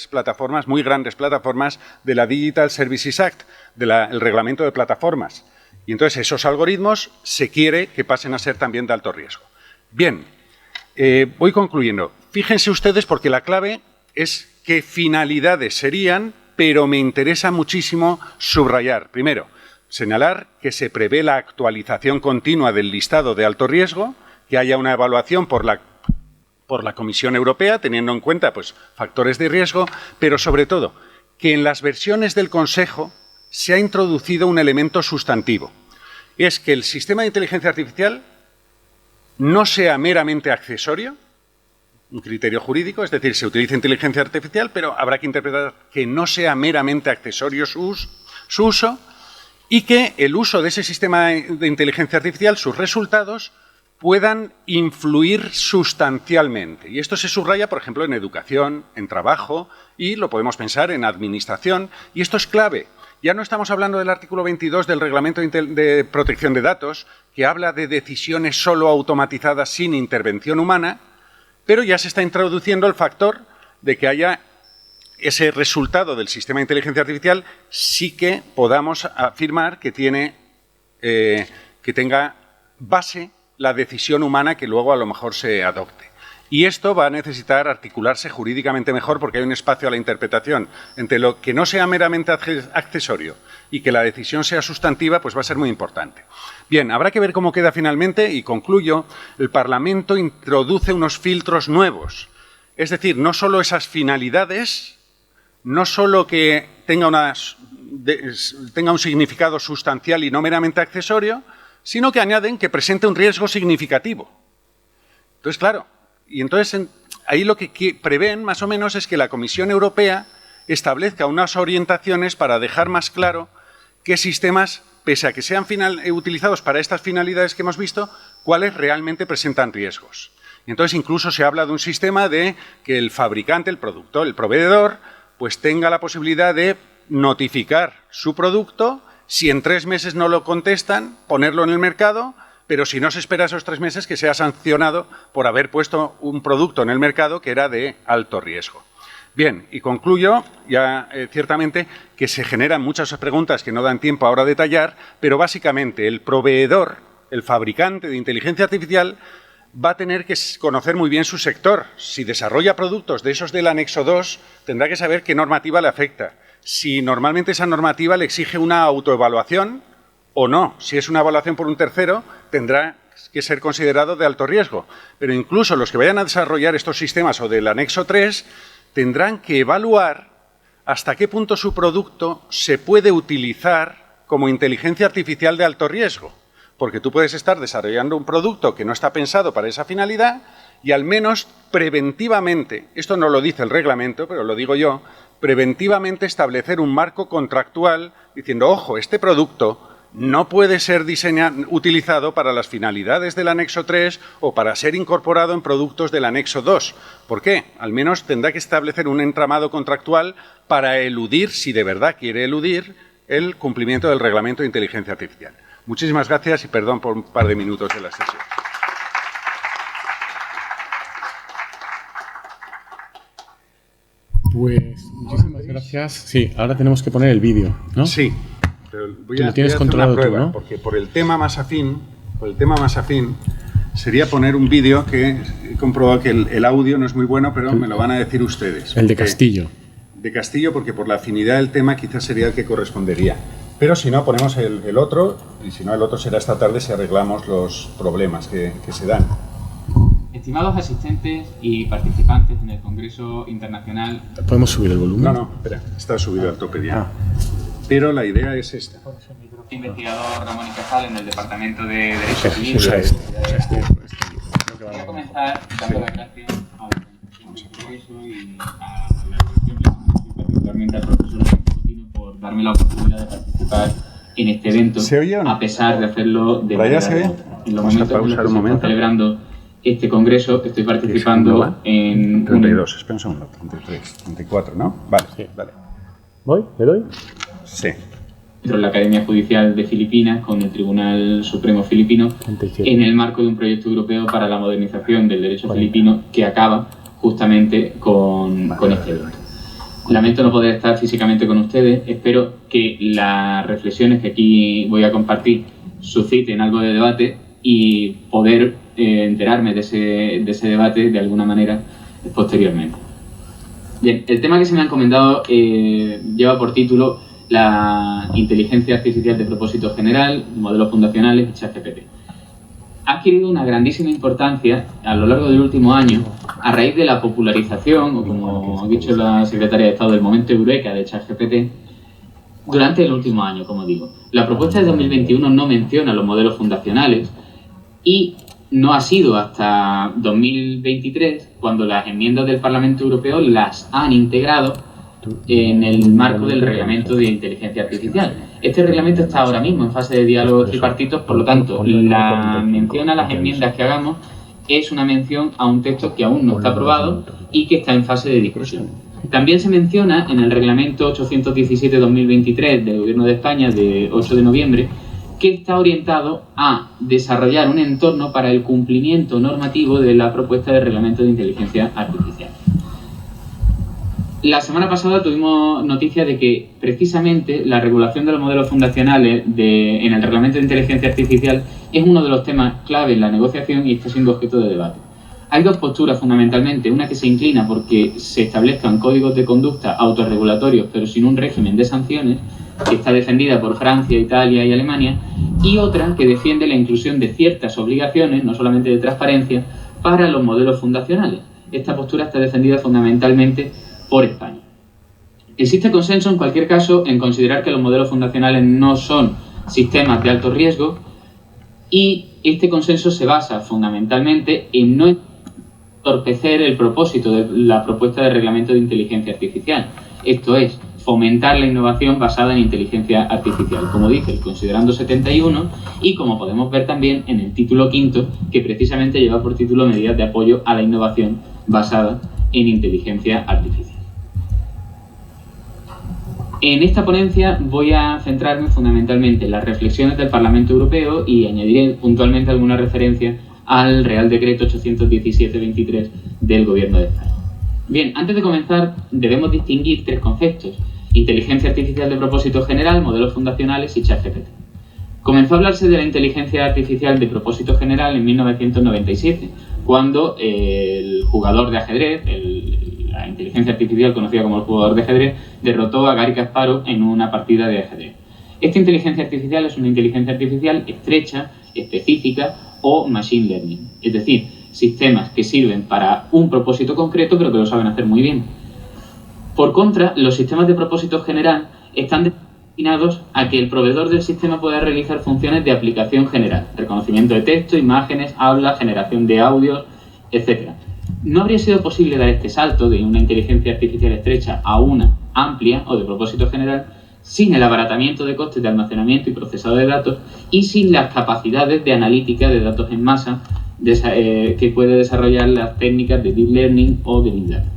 [SPEAKER 3] plataformas, muy grandes plataformas de la Digital Services Act, del reglamento de plataformas. Y entonces esos algoritmos se quiere que pasen a ser también de alto riesgo. Bien, voy concluyendo. Fíjense ustedes porque la clave es qué finalidades serían, pero me interesa muchísimo subrayar. Primero, señalar que se prevé la actualización continua del listado de alto riesgo, que haya una evaluación por la Comisión Europea, teniendo en cuenta pues, factores de riesgo, pero sobre todo que en las versiones del Consejo se ha introducido un elemento sustantivo. Es que el sistema de inteligencia artificial no sea meramente accesorio, un criterio jurídico, es decir, se utiliza inteligencia artificial, pero habrá que interpretar que no sea meramente accesorio su uso y que el uso de ese sistema de inteligencia artificial, sus resultados, puedan influir sustancialmente. Y esto se subraya, por ejemplo, en educación, en trabajo y lo podemos pensar en administración. Y esto es clave. Ya no estamos hablando del artículo 22 del Reglamento de Protección de Datos, que habla de decisiones solo automatizadas sin intervención humana, pero ya se está introduciendo el factor de que haya ese resultado del sistema de inteligencia artificial, sí que podamos afirmar que tenga base la decisión humana que luego a lo mejor se adopte. Y esto va a necesitar articularse jurídicamente mejor porque hay un espacio a la interpretación entre lo que no sea meramente accesorio y que la decisión sea sustantiva, pues va a ser muy importante. Bien, habrá que ver cómo queda finalmente y concluyo. El Parlamento introduce unos filtros nuevos. Es decir, no solo esas finalidades, no solo que tenga un significado sustancial y no meramente accesorio, sino que añaden que presente un riesgo significativo. Entonces, claro, ahí lo que prevén más o menos es que la Comisión Europea establezca unas orientaciones para dejar más claro qué sistemas, pese a que sean utilizados para estas finalidades que hemos visto, cuáles realmente presentan riesgos. Y entonces incluso se habla de un sistema de que el fabricante, el productor, el proveedor, pues tenga la posibilidad de notificar su producto. Si en 3 meses no lo contestan, ponerlo en el mercado, pero si no se espera esos 3 meses, que sea sancionado por haber puesto un producto en el mercado que era de alto riesgo. Bien, y concluyo ya ciertamente que se generan muchas preguntas que no dan tiempo ahora a detallar, pero básicamente el proveedor, el fabricante de inteligencia artificial, va a tener que conocer muy bien su sector. Si desarrolla productos de esos del anexo 2, tendrá que saber qué normativa le afecta. Si normalmente esa normativa le exige una autoevaluación o no. Si es una evaluación por un tercero, tendrá que ser considerado de alto riesgo. Pero incluso los que vayan a desarrollar estos sistemas o del anexo 3 tendrán que evaluar hasta qué punto su producto se puede utilizar como inteligencia artificial de alto riesgo. Porque tú puedes estar desarrollando un producto que no está pensado para esa finalidad y al menos preventivamente, esto no lo dice el reglamento, pero lo digo yo, preventivamente establecer un marco contractual diciendo, ojo, este producto no puede ser utilizado para las finalidades del anexo 3 o para ser incorporado en productos del anexo 2. ¿Por qué? Al menos tendrá que establecer un entramado contractual para eludir, si de verdad quiere eludir, el cumplimiento del reglamento de inteligencia artificial. Muchísimas gracias y perdón por un par de minutos de la sesión.
[SPEAKER 1] Pues muchísimas gracias. Sí, ahora tenemos que poner el vídeo, ¿no?
[SPEAKER 3] Sí. Pero
[SPEAKER 1] lo tienes controlado tú, ¿no?
[SPEAKER 3] Porque por el tema más afín, sería poner un vídeo que he comprobado que el audio no es muy bueno, pero me lo van a decir ustedes.
[SPEAKER 1] El de Castillo.
[SPEAKER 3] De Castillo, porque por la afinidad del tema quizás sería el que correspondería. Pero si no, ponemos el otro, y si no, el otro será esta tarde si arreglamos los problemas que se dan.
[SPEAKER 4] Estimados asistentes y participantes en el Congreso Internacional...
[SPEAKER 1] ¿Podemos subir el volumen?
[SPEAKER 3] No, espera, está subido al tope ya. Pero la idea es esta.
[SPEAKER 4] Investigador Ramón y Cajal en el Departamento de Derecho Civil. Voy a comenzar dando las gracias a la organización del Congreso y a la cuestión y particularmente al profesor Coutinho por darme la oportunidad de participar en este evento,
[SPEAKER 3] ¿Se oye o no?
[SPEAKER 4] a pesar de hacerlo de manera remota. En los momentos en los que se está celebrando este congreso, estoy participando en...
[SPEAKER 3] 32, espera un segundo, 33, 34, ¿no? Vale, sí, vale.
[SPEAKER 1] ¿Voy? ¿Le doy?
[SPEAKER 3] Sí.
[SPEAKER 4] Dentro de la Academia Judicial de Filipinas con el Tribunal Supremo Filipino 37. En el marco de un proyecto europeo para la modernización del derecho 40. Filipino que acaba justamente con este evento. Lamento no poder estar físicamente con ustedes. Espero que las reflexiones que aquí voy a compartir susciten algo de debate y poder enterarme de ese debate de alguna manera posteriormente. Bien, el tema que se me ha encomendado lleva por título la inteligencia artificial de propósito general, modelos fundacionales y ChatGPT. Ha adquirido una grandísima importancia a lo largo del último año a raíz de la popularización, o como ha dicho la secretaria de Estado, del momento eureka de ChatGPT durante el último año, como digo. La propuesta de 2021 no menciona los modelos fundacionales y no ha sido hasta 2023 cuando las enmiendas del Parlamento Europeo las han integrado en el marco del reglamento de inteligencia artificial. Este reglamento está ahora mismo en fase de diálogo tripartitos, por lo tanto, la mención a las enmiendas que hagamos es una mención a un texto que aún no está aprobado y que está en fase de discusión. También se menciona en el reglamento 817-2023 del Gobierno de España de 8 de noviembre que está orientado a desarrollar un entorno para el cumplimiento normativo de la propuesta de reglamento de inteligencia artificial. La semana pasada tuvimos noticia de que precisamente la regulación de los modelos fundacionales en el reglamento de inteligencia artificial es uno de los temas clave en la negociación y está siendo objeto de debate. Hay dos posturas fundamentalmente, una que se inclina porque se establezcan códigos de conducta autorregulatorios pero sin un régimen de sanciones, que está defendida por Francia, Italia y Alemania, y otra que defiende la inclusión de ciertas obligaciones, no solamente de transparencia, para los modelos fundacionales. Esta postura está defendida fundamentalmente por España. Existe consenso, en cualquier caso, en considerar que los modelos fundacionales no son sistemas de alto riesgo y este consenso se basa fundamentalmente en no entorpecer el propósito de la propuesta de reglamento de inteligencia artificial. Esto es, fomentar la innovación basada en inteligencia artificial, como dice el Considerando 71 y como podemos ver también en el título quinto, que precisamente lleva por título Medidas de apoyo a la innovación basada en inteligencia artificial. En esta ponencia voy a centrarme fundamentalmente en las reflexiones del Parlamento Europeo y añadiré puntualmente alguna referencia al Real Decreto 817-23 del Gobierno de España. Bien, antes de comenzar debemos distinguir tres conceptos: inteligencia artificial de propósito general, modelos fundacionales y ChatGPT. Comenzó a hablarse de la inteligencia artificial de propósito general en 1997, cuando el jugador de ajedrez, la inteligencia artificial conocida como el jugador de ajedrez, derrotó a Garry Kasparov en una partida de ajedrez. Esta inteligencia artificial es una inteligencia artificial estrecha, específica o machine learning, es decir, sistemas que sirven para un propósito concreto pero que lo saben hacer muy bien. Por contra, los sistemas de propósito general están destinados a que el proveedor del sistema pueda realizar funciones de aplicación general, reconocimiento de texto, imágenes, habla, generación de audios, etc. No habría sido posible dar este salto de una inteligencia artificial estrecha a una amplia o de propósito general sin el abaratamiento de costes de almacenamiento y procesado de datos y sin las capacidades de analítica de datos en masa que puede desarrollar las técnicas de Deep Learning o de Big Data.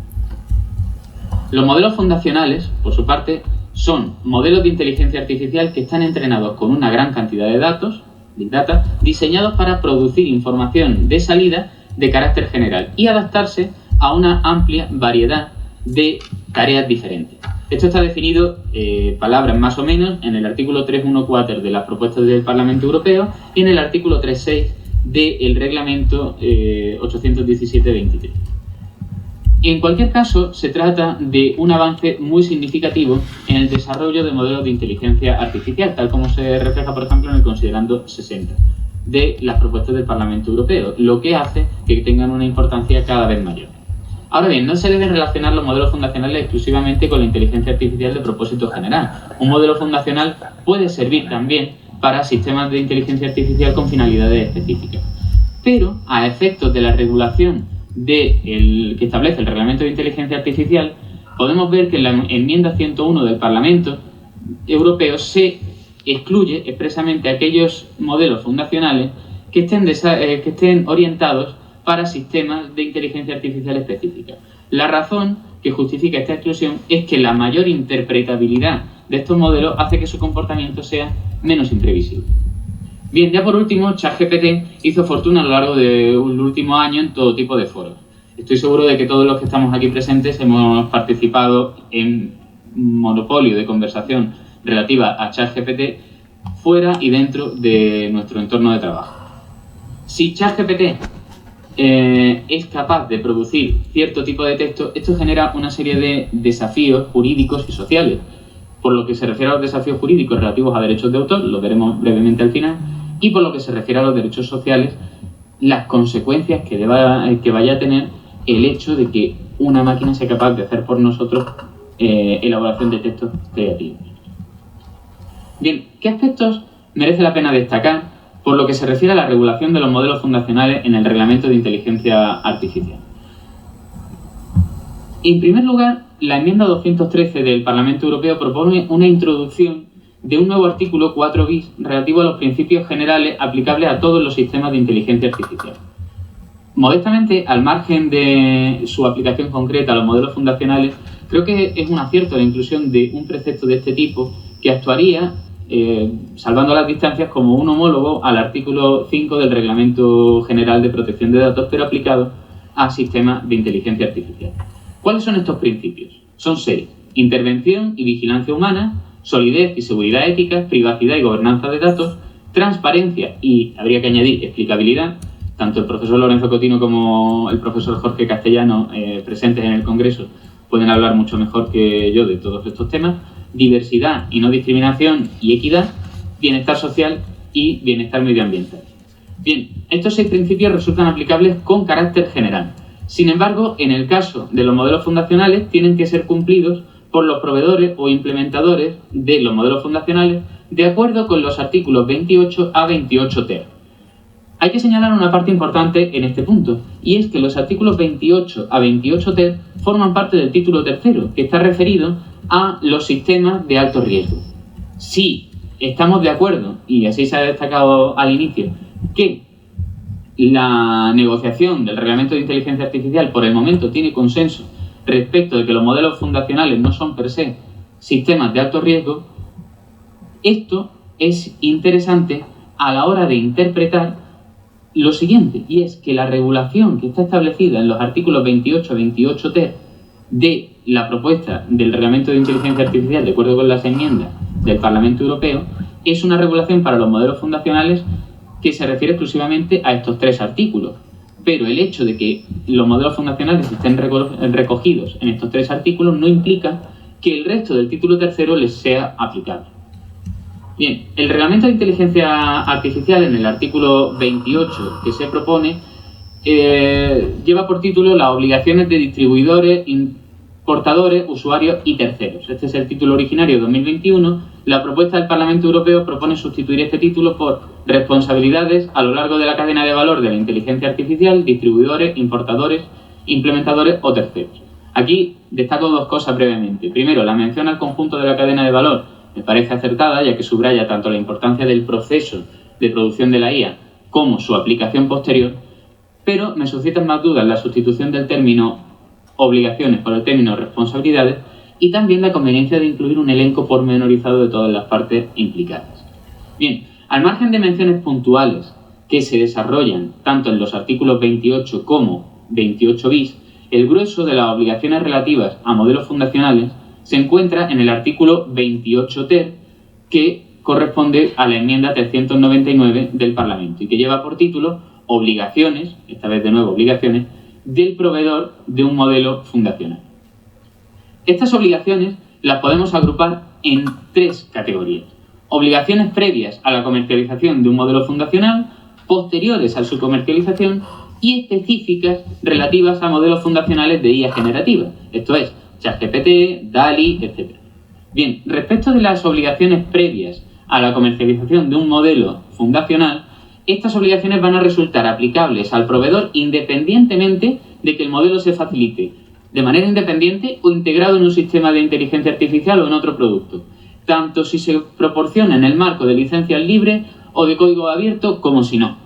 [SPEAKER 4] Los modelos fundacionales, por su parte, son modelos de inteligencia artificial que están entrenados con una gran cantidad de datos, Big Data, diseñados para producir información de salida de carácter general y adaptarse a una amplia variedad de tareas diferentes. Esto está definido, palabras más o menos, en el artículo 3.1.4 de las propuestas del Parlamento Europeo y en el artículo 3.6 del reglamento 817-23. En cualquier caso, se trata de un avance muy significativo en el desarrollo de modelos de inteligencia artificial, tal como se refleja, por ejemplo, en el Considerando 60 de las propuestas del Parlamento Europeo, lo que hace que tengan una importancia cada vez mayor. Ahora bien, no se deben relacionar los modelos fundacionales exclusivamente con la inteligencia artificial de propósito general. Un modelo fundacional puede servir también para sistemas de inteligencia artificial con finalidades específicas. Pero, a efectos de la regulación que establece el Reglamento de Inteligencia Artificial, podemos ver que en la enmienda 101 del Parlamento Europeo se excluye expresamente aquellos modelos fundacionales que estén orientados para sistemas de inteligencia artificial específica. La razón que justifica esta exclusión es que la mayor interpretabilidad de estos modelos hace que su comportamiento sea menos imprevisible. Bien, ya por último, ChatGPT hizo fortuna a lo largo del último año en todo tipo de foros. Estoy seguro de que todos los que estamos aquí presentes hemos participado en un monopolio de conversación relativa a ChatGPT fuera y dentro de nuestro entorno de trabajo. Si ChatGPT es capaz de producir cierto tipo de texto, esto genera una serie de desafíos jurídicos y sociales. Por lo que se refiere a los desafíos jurídicos relativos a derechos de autor, lo veremos brevemente al final, y por lo que se refiere a los derechos sociales, las consecuencias que vaya a tener el hecho de que una máquina sea capaz de hacer por nosotros elaboración de textos creativos. Bien, ¿qué aspectos merece la pena destacar por lo que se refiere a la regulación de los modelos fundacionales en el Reglamento de Inteligencia Artificial? En primer lugar, la enmienda 213 del Parlamento Europeo propone una introducción de un nuevo artículo 4 bis relativo a los principios generales aplicables a todos los sistemas de inteligencia artificial. Modestamente, al margen de su aplicación concreta a los modelos fundacionales, creo que es un acierto la inclusión de un precepto de este tipo que actuaría, salvando las distancias, como un homólogo al artículo 5 del Reglamento General de Protección de Datos, pero aplicado a sistemas de inteligencia artificial. ¿Cuáles son estos principios? Son 6. Intervención y vigilancia humana, solidez y seguridad ética, privacidad y gobernanza de datos, transparencia y, habría que añadir, explicabilidad. Tanto el profesor Lorenzo Cotino como el profesor Jorge Castellano, presentes en el Congreso, pueden hablar mucho mejor que yo de todos estos temas. Diversidad y no discriminación y equidad, bienestar social y bienestar medioambiental. Bien, estos 6 principios resultan aplicables con carácter general. Sin embargo, en el caso de los modelos fundacionales, tienen que ser cumplidos por los proveedores o implementadores de los modelos fundacionales de acuerdo con los artículos 28 a 28 ter. Hay que señalar una parte importante en este punto, y es que los artículos 28 a 28 ter forman parte del título tercero, que está referido a los sistemas de alto riesgo. Si estamos de acuerdo, y así se ha destacado al inicio, que la negociación del Reglamento de Inteligencia Artificial por el momento tiene consenso respecto de que los modelos fundacionales no son per se sistemas de alto riesgo, esto es interesante a la hora de interpretar lo siguiente, y es que la regulación que está establecida en los artículos 28 a 28 ter de la propuesta del Reglamento de Inteligencia Artificial, de acuerdo con las enmiendas del Parlamento Europeo, es una regulación para los modelos fundacionales que se refiere exclusivamente a estos 3 artículos. Pero el hecho de que los modelos fundacionales estén recogidos en estos 3 artículos no implica que el resto del título tercero les sea aplicable. Bien, el Reglamento de Inteligencia Artificial, en el artículo 28 que se propone, lleva por título las obligaciones de distribuidores, importadores, usuarios y terceros. Este es el título originario de 2021. La propuesta del Parlamento Europeo propone sustituir este título por responsabilidades a lo largo de la cadena de valor de la inteligencia artificial, distribuidores, importadores, implementadores o terceros. Aquí destaco 2 cosas brevemente. Primero, la mención al conjunto de la cadena de valor me parece acertada, ya que subraya tanto la importancia del proceso de producción de la IA como su aplicación posterior, pero me suscitan más dudas la sustitución del término obligaciones por el término responsabilidades y también la conveniencia de incluir un elenco pormenorizado de todas las partes implicadas. Bien, al margen de menciones puntuales que se desarrollan tanto en los artículos 28 como 28 bis, el grueso de las obligaciones relativas a modelos fundacionales se encuentra en el artículo 28 ter, que corresponde a la enmienda 399 del Parlamento y que lleva por título obligaciones, esta vez de nuevo obligaciones, del proveedor de un modelo fundacional. Estas obligaciones las podemos agrupar en 3 categorías. Obligaciones previas a la comercialización de un modelo fundacional, posteriores a su comercialización y específicas relativas a modelos fundacionales de IA generativa, esto es, ChatGPT, DALL-E, etc. Bien, respecto de las obligaciones previas a la comercialización de un modelo fundacional, estas obligaciones van a resultar aplicables al proveedor independientemente de que el modelo se facilite de manera independiente o integrado en un sistema de inteligencia artificial o en otro producto, tanto si se proporciona en el marco de licencias libres o de código abierto como si no.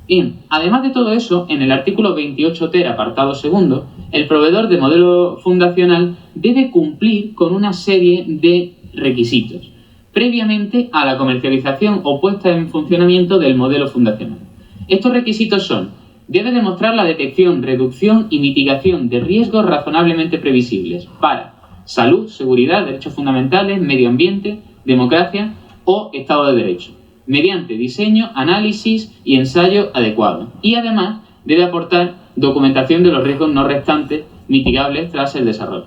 [SPEAKER 4] Bien, además de todo eso, en el artículo 28 ter, apartado segundo, el proveedor de modelo fundacional debe cumplir con una serie de requisitos previamente a la comercialización o puesta en funcionamiento del modelo fundacional. Estos requisitos son: debe demostrar la detección, reducción y mitigación de riesgos razonablemente previsibles para salud, seguridad, derechos fundamentales, medio ambiente, democracia o Estado de Derecho, mediante diseño, análisis y ensayo adecuado. Y además debe aportar documentación de los riesgos no restantes mitigables tras el desarrollo.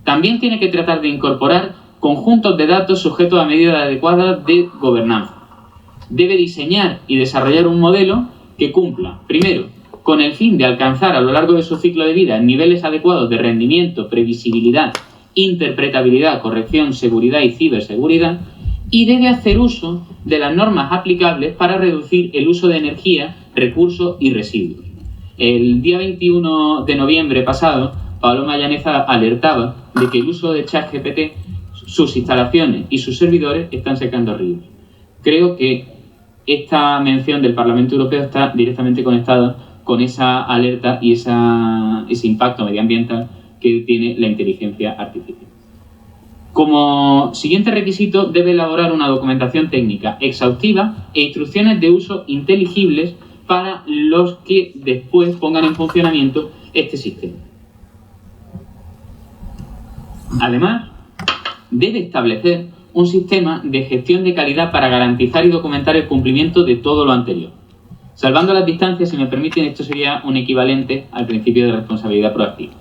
[SPEAKER 4] También tiene que tratar de incorporar conjuntos de datos sujetos a medidas adecuadas de gobernanza. Debe diseñar y desarrollar un modelo que cumpla, primero, con el fin de alcanzar a lo largo de su ciclo de vida niveles adecuados de rendimiento, previsibilidad, interpretabilidad, corrección, seguridad y ciberseguridad, y debe hacer uso de las normas aplicables para reducir el uso de energía, recursos y residuos. El día 21 de noviembre pasado, Paloma Llaneza alertaba de que el uso de ChatGPT, sus instalaciones y sus servidores están secando ríos. Creo que esta mención del Parlamento Europeo está directamente conectada con esa alerta y ese impacto medioambiental que tiene la inteligencia artificial. Como siguiente requisito, debe elaborar una documentación técnica exhaustiva e instrucciones de uso inteligibles para los que después pongan en funcionamiento este sistema. Además, debe establecer un sistema de gestión de calidad para garantizar y documentar el cumplimiento de todo lo anterior. Salvando las distancias, si me permiten, esto sería un equivalente al principio de responsabilidad proactiva.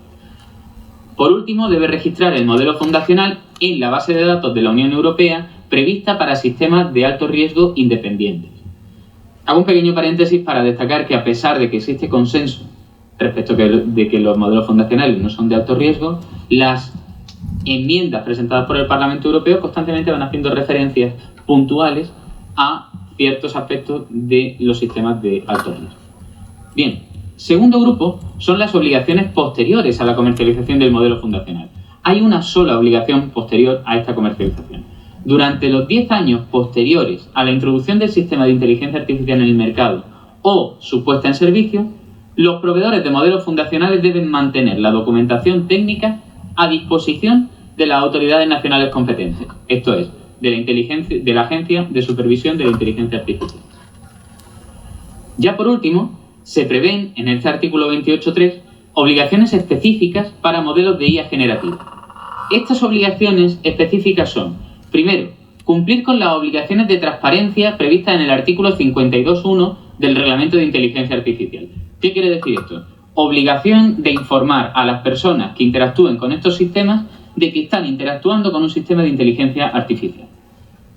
[SPEAKER 4] Por último, debe registrar el modelo fundacional en la base de datos de la Unión Europea prevista para sistemas de alto riesgo independientes. Hago un pequeño paréntesis para destacar que, a pesar de que existe consenso respecto de que los modelos fundacionales no son de alto riesgo, las enmiendas presentadas por el Parlamento Europeo constantemente van haciendo referencias puntuales a ciertos aspectos de los sistemas de alto riesgo. Bien, segundo grupo son las obligaciones posteriores a la comercialización del modelo fundacional. Hay una sola obligación posterior a esta comercialización. Durante los 10 años posteriores a la introducción del sistema de inteligencia artificial en el mercado o su puesta en servicio, los proveedores de modelos fundacionales deben mantener la documentación técnica a disposición de las autoridades nacionales competentes, esto es, de la Agencia de Supervisión de la Inteligencia Artificial. Ya por último, se prevén en este artículo 28.3 obligaciones específicas para modelos de IA generativa. Estas obligaciones específicas son, primero, cumplir con las obligaciones de transparencia previstas en el artículo 52.1 del Reglamento de Inteligencia Artificial. ¿Qué quiere decir esto? Obligación de informar a las personas que interactúen con estos sistemas de que están interactuando con un sistema de inteligencia artificial.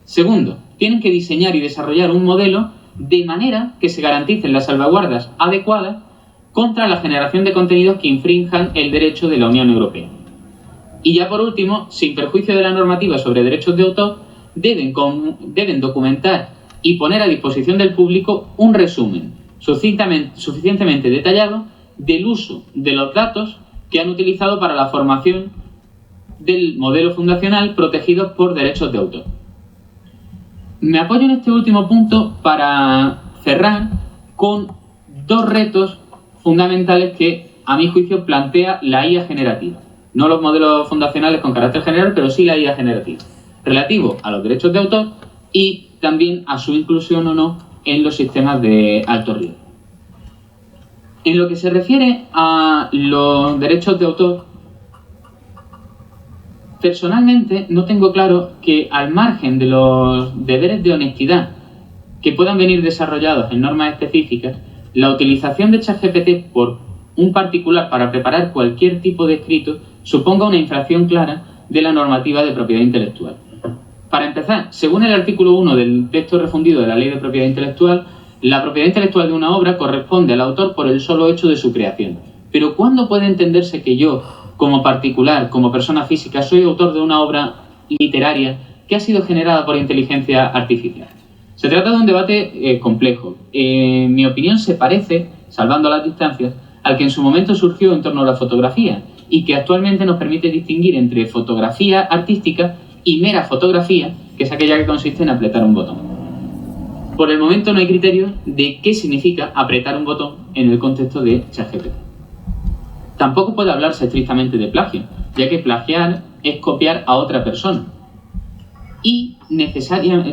[SPEAKER 4] Segundo, tienen que diseñar y desarrollar un modelo de manera que se garanticen las salvaguardas adecuadas contra la generación de contenidos que infrinjan el derecho de la Unión Europea. Y ya por último, sin perjuicio de la normativa sobre derechos de autor, deben documentar y poner a disposición del público un resumen suficientemente detallado del uso de los datos que han utilizado para la formación del modelo fundacional protegidos por derechos de autor. Me apoyo en este último punto para cerrar con dos retos fundamentales que, a mi juicio, plantea la IA generativa. No los modelos fundacionales con carácter general, pero sí la IA generativa, relativo a los derechos de autor y también a su inclusión o no en los sistemas de alto riesgo. En lo que se refiere a los derechos de autor, personalmente no tengo claro que, al margen de los deberes de honestidad que puedan venir desarrollados en normas específicas, la utilización de ChatGPT por un particular para preparar cualquier tipo de escrito suponga una infracción clara de la normativa de propiedad intelectual. Para empezar, según el artículo 1 del texto refundido de la Ley de Propiedad Intelectual, la propiedad intelectual de una obra corresponde al autor por el solo hecho de su creación. Pero ¿cuándo puede entenderse que yo, como particular, como persona física, soy autor de una obra literaria que ha sido generada por inteligencia artificial? Se trata de un debate complejo. En mi opinión, se parece, salvando las distancias, al que en su momento surgió en torno a la fotografía y que actualmente nos permite distinguir entre fotografía artística y mera fotografía, que es aquella que consiste en apretar un botón. Por el momento no hay criterio de qué significa apretar un botón en el contexto de ChatGPT. Tampoco puede hablarse estrictamente de plagio, ya que plagiar es copiar a otra persona. Y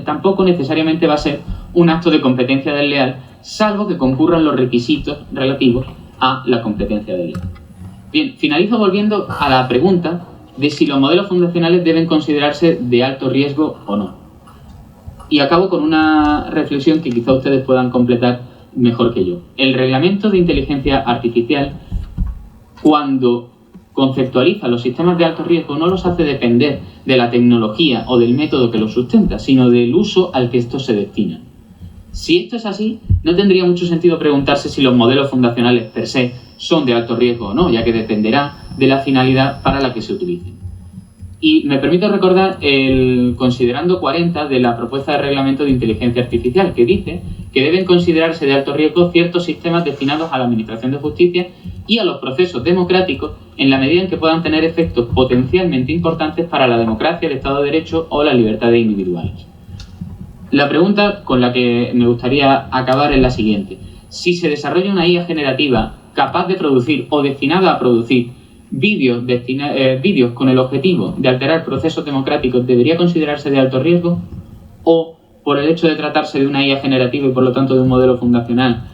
[SPEAKER 4] tampoco necesariamente va a ser un acto de competencia desleal, salvo que concurran los requisitos relativos a la competencia desleal. Bien, finalizo volviendo a la pregunta de si los modelos fundacionales deben considerarse de alto riesgo o no. Y acabo con una reflexión que quizá ustedes puedan completar mejor que yo. El reglamento de inteligencia artificial, cuando conceptualiza los sistemas de alto riesgo, no los hace depender de la tecnología o del método que los sustenta, sino del uso al que estos se destinan. Si esto es así, no tendría mucho sentido preguntarse si los modelos fundacionales per se son de alto riesgo o no, ya que dependerá de la finalidad para la que se utilicen. Y me permito recordar el considerando 40 de la propuesta de reglamento de inteligencia artificial, que dice que deben considerarse de alto riesgo ciertos sistemas destinados a la administración de justicia y a los procesos democráticos en la medida en que puedan tener efectos potencialmente importantes para la democracia, el Estado de Derecho o las libertades individuales. La pregunta con la que me gustaría acabar es la siguiente. Si se desarrolla una IA generativa capaz de producir o destinada a producir vídeos con el objetivo de alterar procesos democráticos, ¿debería considerarse de alto riesgo? ¿O, por el hecho de tratarse de una IA generativa y por lo tanto de un modelo fundacional,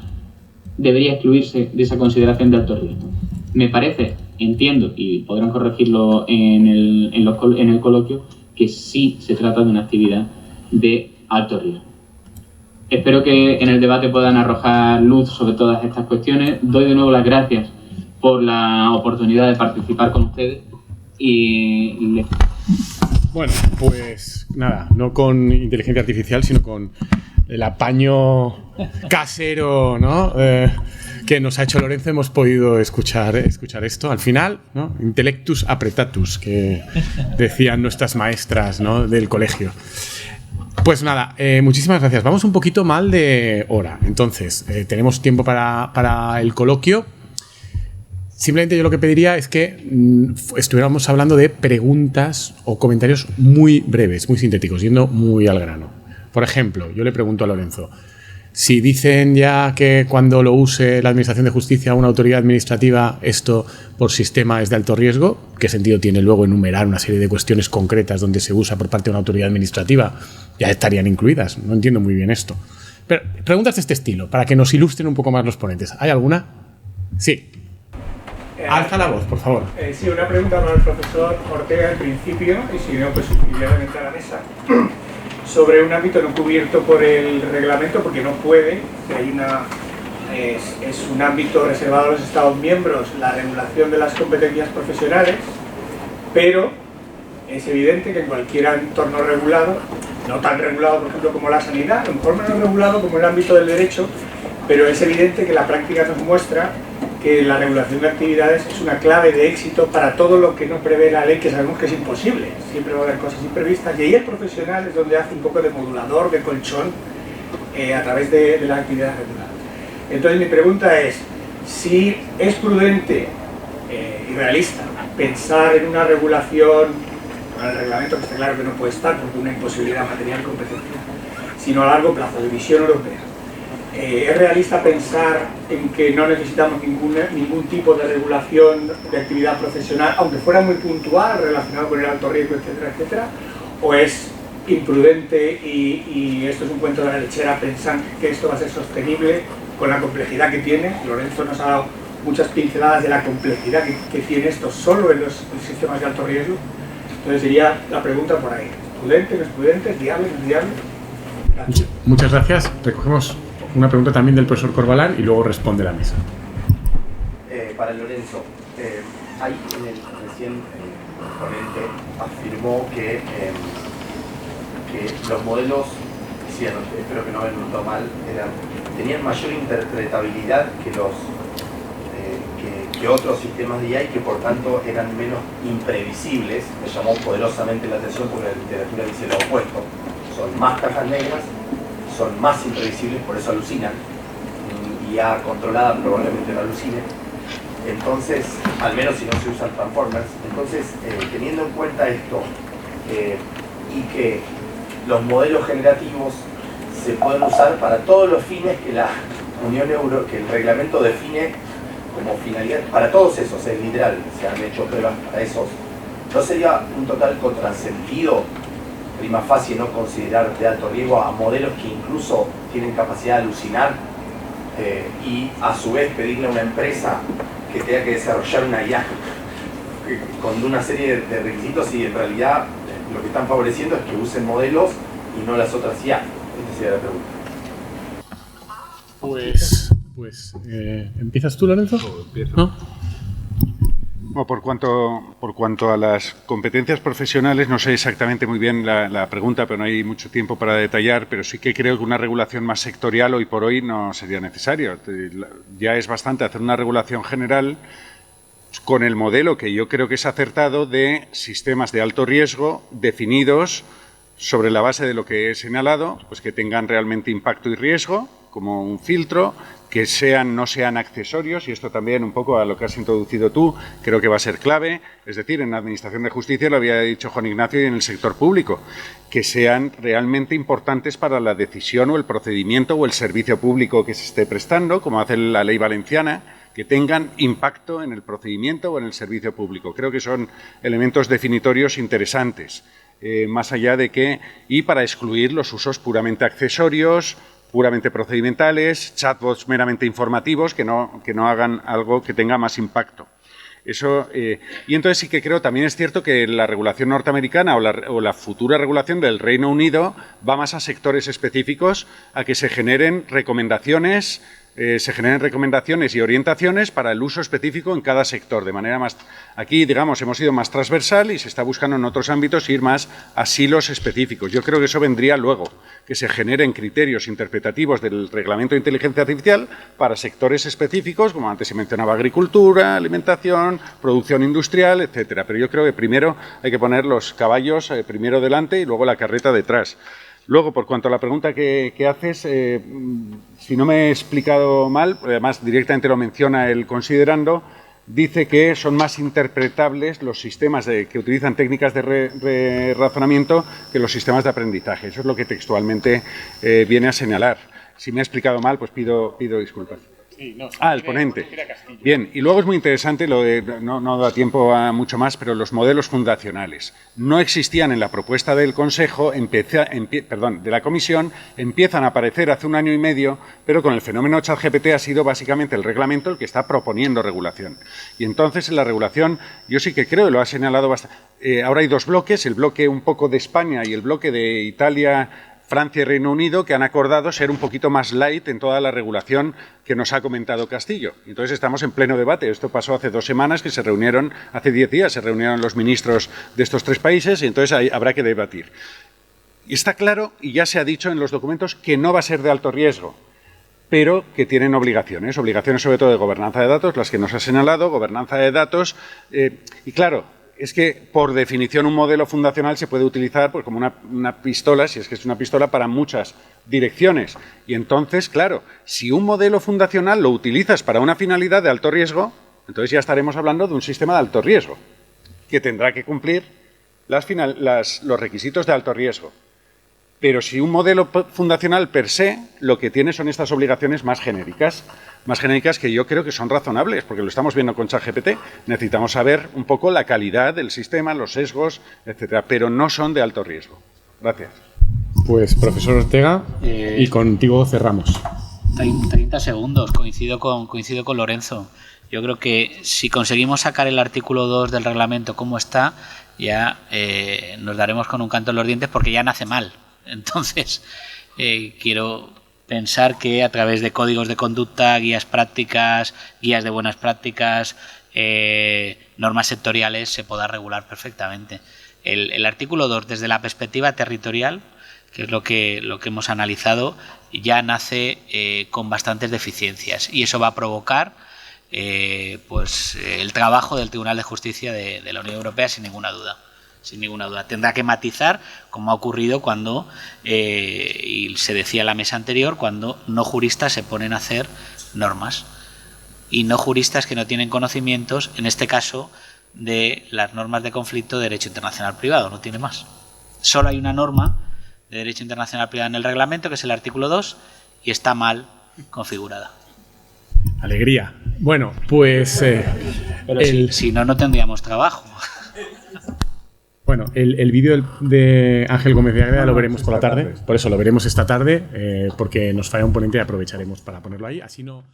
[SPEAKER 4] debería excluirse de esa consideración de alto riesgo? Me parece, entiendo, y podrán corregirlo en el coloquio, que sí se trata de una actividad de alto riesgo. Espero que en el debate puedan arrojar luz sobre todas estas cuestiones. Doy de nuevo las gracias por la oportunidad de participar con ustedes y
[SPEAKER 1] bueno, pues nada, no con inteligencia artificial, sino con el apaño casero, ¿no? Que nos ha hecho Lorenzo, hemos podido escuchar esto. Al final, ¿no? Intellectus apretatus, que decían nuestras maestras, ¿no? Del colegio. Pues nada, muchísimas gracias. Vamos un poquito mal de hora, entonces tenemos tiempo para el coloquio. Simplemente yo lo que pediría es que estuviéramos hablando de preguntas o comentarios muy breves, muy sintéticos, yendo muy al grano. Por ejemplo, yo le pregunto a Lorenzo, si dicen ya que cuando lo use la Administración de Justicia o una autoridad administrativa, esto por sistema es de alto riesgo, ¿qué sentido tiene luego enumerar una serie de cuestiones concretas donde se usa por parte de una autoridad administrativa? Ya estarían incluidas. No entiendo muy bien esto. Pero preguntas de este estilo, para que nos ilustren un poco más los ponentes. ¿Hay alguna? Sí. Alza la voz, por favor.
[SPEAKER 5] Sí, una pregunta para el profesor Ortega al principio, y si no, pues inmediatamente a la mesa. Sobre un ámbito no cubierto por el reglamento, porque no puede, es un ámbito reservado a los Estados miembros, la regulación de las competencias profesionales, pero es evidente que en cualquier entorno regulado, no tan regulado por ejemplo como la sanidad, a lo mejor menos regulado como el ámbito del derecho, pero es evidente que la práctica nos muestra que la regulación de actividades es una clave de éxito para todo lo que no prevé la ley, que sabemos que es imposible, siempre va a haber cosas imprevistas, y ahí el profesional es donde hace un poco de modulador, de colchón, a través de la actividad regulada. Entonces mi pregunta es, si es prudente y realista pensar en una regulación, con el reglamento que está claro que no puede estar, porque una imposibilidad material competencial, sino a largo plazo, de visión europea. ¿Es realista pensar en que no necesitamos ningún tipo de regulación de actividad profesional, aunque fuera muy puntual, relacionado con el alto riesgo, etcétera, etcétera? ¿O es imprudente y esto es un cuento de la lechera pensar que esto va a ser sostenible con la complejidad que tiene? Lorenzo nos ha dado muchas pinceladas de la complejidad que tiene esto solo en los sistemas de alto riesgo. Entonces sería la pregunta por ahí. ¿Prudente, no es prudente? ¿Es viable, no es viable? Gracias.
[SPEAKER 1] Muchas gracias. Recogemos una pregunta también del profesor Corbalán y luego responde la mesa.
[SPEAKER 6] Para Lorenzo, ahí recién el ponente afirmó que los modelos, espero que no haberlo notado mal, tenían mayor interpretabilidad que otros sistemas de IA y que por tanto eran menos imprevisibles. Me llamó poderosamente la atención porque la literatura dice lo opuesto. Son más cajas negras, son más imprevisibles, por eso alucinan. IA controlada probablemente no alucine. Entonces, al menos si no se usan transformers. Entonces, teniendo en cuenta esto y que los modelos generativos se pueden usar para todos los fines que la Unión Europea, que el reglamento define como finalidad, para todos esos, es literal, se han hecho pruebas para esos, ¿no sería un total contrasentido, prima facie, no considerar de alto riesgo a modelos que incluso tienen capacidad de alucinar y a su vez pedirle a una empresa que tenga que desarrollar una IA con una serie de requisitos y en realidad lo que están favoreciendo es que usen modelos y no las otras IA? Esta sería la pregunta.
[SPEAKER 1] Pues ¿empiezas tú, Lorenzo?
[SPEAKER 3] Empiezo.
[SPEAKER 1] ¿No?
[SPEAKER 3] Bueno, por cuanto a las competencias profesionales, no sé exactamente muy bien la pregunta, pero no hay mucho tiempo para detallar, pero sí que creo que una regulación más sectorial hoy por hoy no sería necesario. Ya es bastante hacer una regulación general con el modelo que yo creo que es acertado de sistemas de alto riesgo definidos sobre la base de lo que he señalado, pues que tengan realmente impacto y riesgo como un filtro, que no sean accesorios, y esto también un poco a lo que has introducido tú, creo que va a ser clave, es decir, en la Administración de Justicia, lo había dicho Juan Ignacio, y en el sector público, que sean realmente importantes para la decisión o el procedimiento o el servicio público que se esté prestando, como hace la ley valenciana, que tengan impacto en el procedimiento o en el servicio público. Creo que son elementos definitorios interesantes, más allá de que, y para excluir los usos puramente accesorios, puramente procedimentales, chatbots meramente informativos, que no hagan algo que tenga más impacto. Eso, y entonces sí que creo, también es cierto que la regulación norteamericana o la futura regulación del Reino Unido va más a sectores específicos, a que se generen recomendaciones y orientaciones para el uso específico en cada sector, de manera más... Aquí, digamos, hemos ido más transversal y se está buscando en otros ámbitos ir más a silos específicos. Yo creo que eso vendría luego, que se generen criterios interpretativos del Reglamento de Inteligencia Artificial para sectores específicos, como antes se mencionaba, agricultura, alimentación, producción industrial, etcétera. Pero yo creo que primero hay que poner los caballos primero delante y luego la carreta detrás. Luego, por cuanto a la pregunta que haces, si no me he explicado mal, además directamente lo menciona el considerando, dice que son más interpretables los sistemas que utilizan técnicas de razonamiento que los sistemas de aprendizaje. Eso es lo que textualmente viene a señalar. Si me he explicado mal, pues pido disculpas.
[SPEAKER 1] Sí, no,
[SPEAKER 3] el ponente. Bien, y luego es muy interesante lo de, no da tiempo a mucho más, pero los modelos fundacionales. No existían en la propuesta del Consejo, de la Comisión, empiezan a aparecer hace 1 año y medio, pero con el fenómeno ChatGPT ha sido básicamente el reglamento el que está proponiendo regulación. Y entonces en la regulación, yo sí que creo, y lo ha señalado bastante, ahora hay 2 bloques, el bloque un poco de España y el bloque de Italia, Francia y Reino Unido, que han acordado ser un poquito más light en toda la regulación que nos ha comentado Castillo. Entonces estamos en pleno debate. Esto pasó hace 2 semanas, que se reunieron, hace 10 días, se reunieron los ministros de estos 3 países y entonces ahí habrá que debatir. Y está claro, y ya se ha dicho en los documentos, que no va a ser de alto riesgo, pero que tienen obligaciones sobre todo de gobernanza de datos, las que nos ha señalado, gobernanza de datos, y claro, es que, por definición, un modelo fundacional se puede utilizar pues, como una pistola, si es que es una pistola, para muchas direcciones. Y entonces, claro, si un modelo fundacional lo utilizas para una finalidad de alto riesgo, entonces ya estaremos hablando de un sistema de alto riesgo, que tendrá que cumplir los requisitos de alto riesgo. Pero si un modelo fundacional per se, lo que tiene son estas obligaciones más genéricas que yo creo que son razonables, porque lo estamos viendo con ChatGPT. Necesitamos saber un poco la calidad del sistema, los sesgos, etcétera, pero no son de alto riesgo. Gracias.
[SPEAKER 1] Pues, profesor Ortega, y contigo cerramos.
[SPEAKER 2] 30 segundos, coincido con Lorenzo. Yo creo que si conseguimos sacar el artículo 2 del reglamento como está, ya nos daremos con un canto en los dientes porque ya nace mal. Entonces, quiero pensar que a través de códigos de conducta, guías prácticas, guías de buenas prácticas, normas sectoriales, se pueda regular perfectamente. El artículo 2, desde la perspectiva territorial, que es lo que hemos analizado, ya nace con bastantes deficiencias y eso va a provocar el trabajo del Tribunal de Justicia de la Unión Europea sin ninguna duda. Tendrá que matizar, como ha ocurrido cuando, y se decía en la mesa anterior, cuando no juristas se ponen a hacer normas. Y no juristas que no tienen conocimientos, en este caso, de las normas de conflicto de derecho internacional privado, no tiene más. Solo hay una norma de derecho internacional privado en el reglamento, que es el artículo 2, y está mal configurada.
[SPEAKER 1] Alegría. Bueno, pues...
[SPEAKER 2] Pero si no tendríamos trabajo.
[SPEAKER 1] Bueno, el vídeo de Ángel Gómez de Ágreda lo veremos por la tarde. Por eso lo veremos esta tarde, porque nos falla un ponente y aprovecharemos para ponerlo ahí. Así no...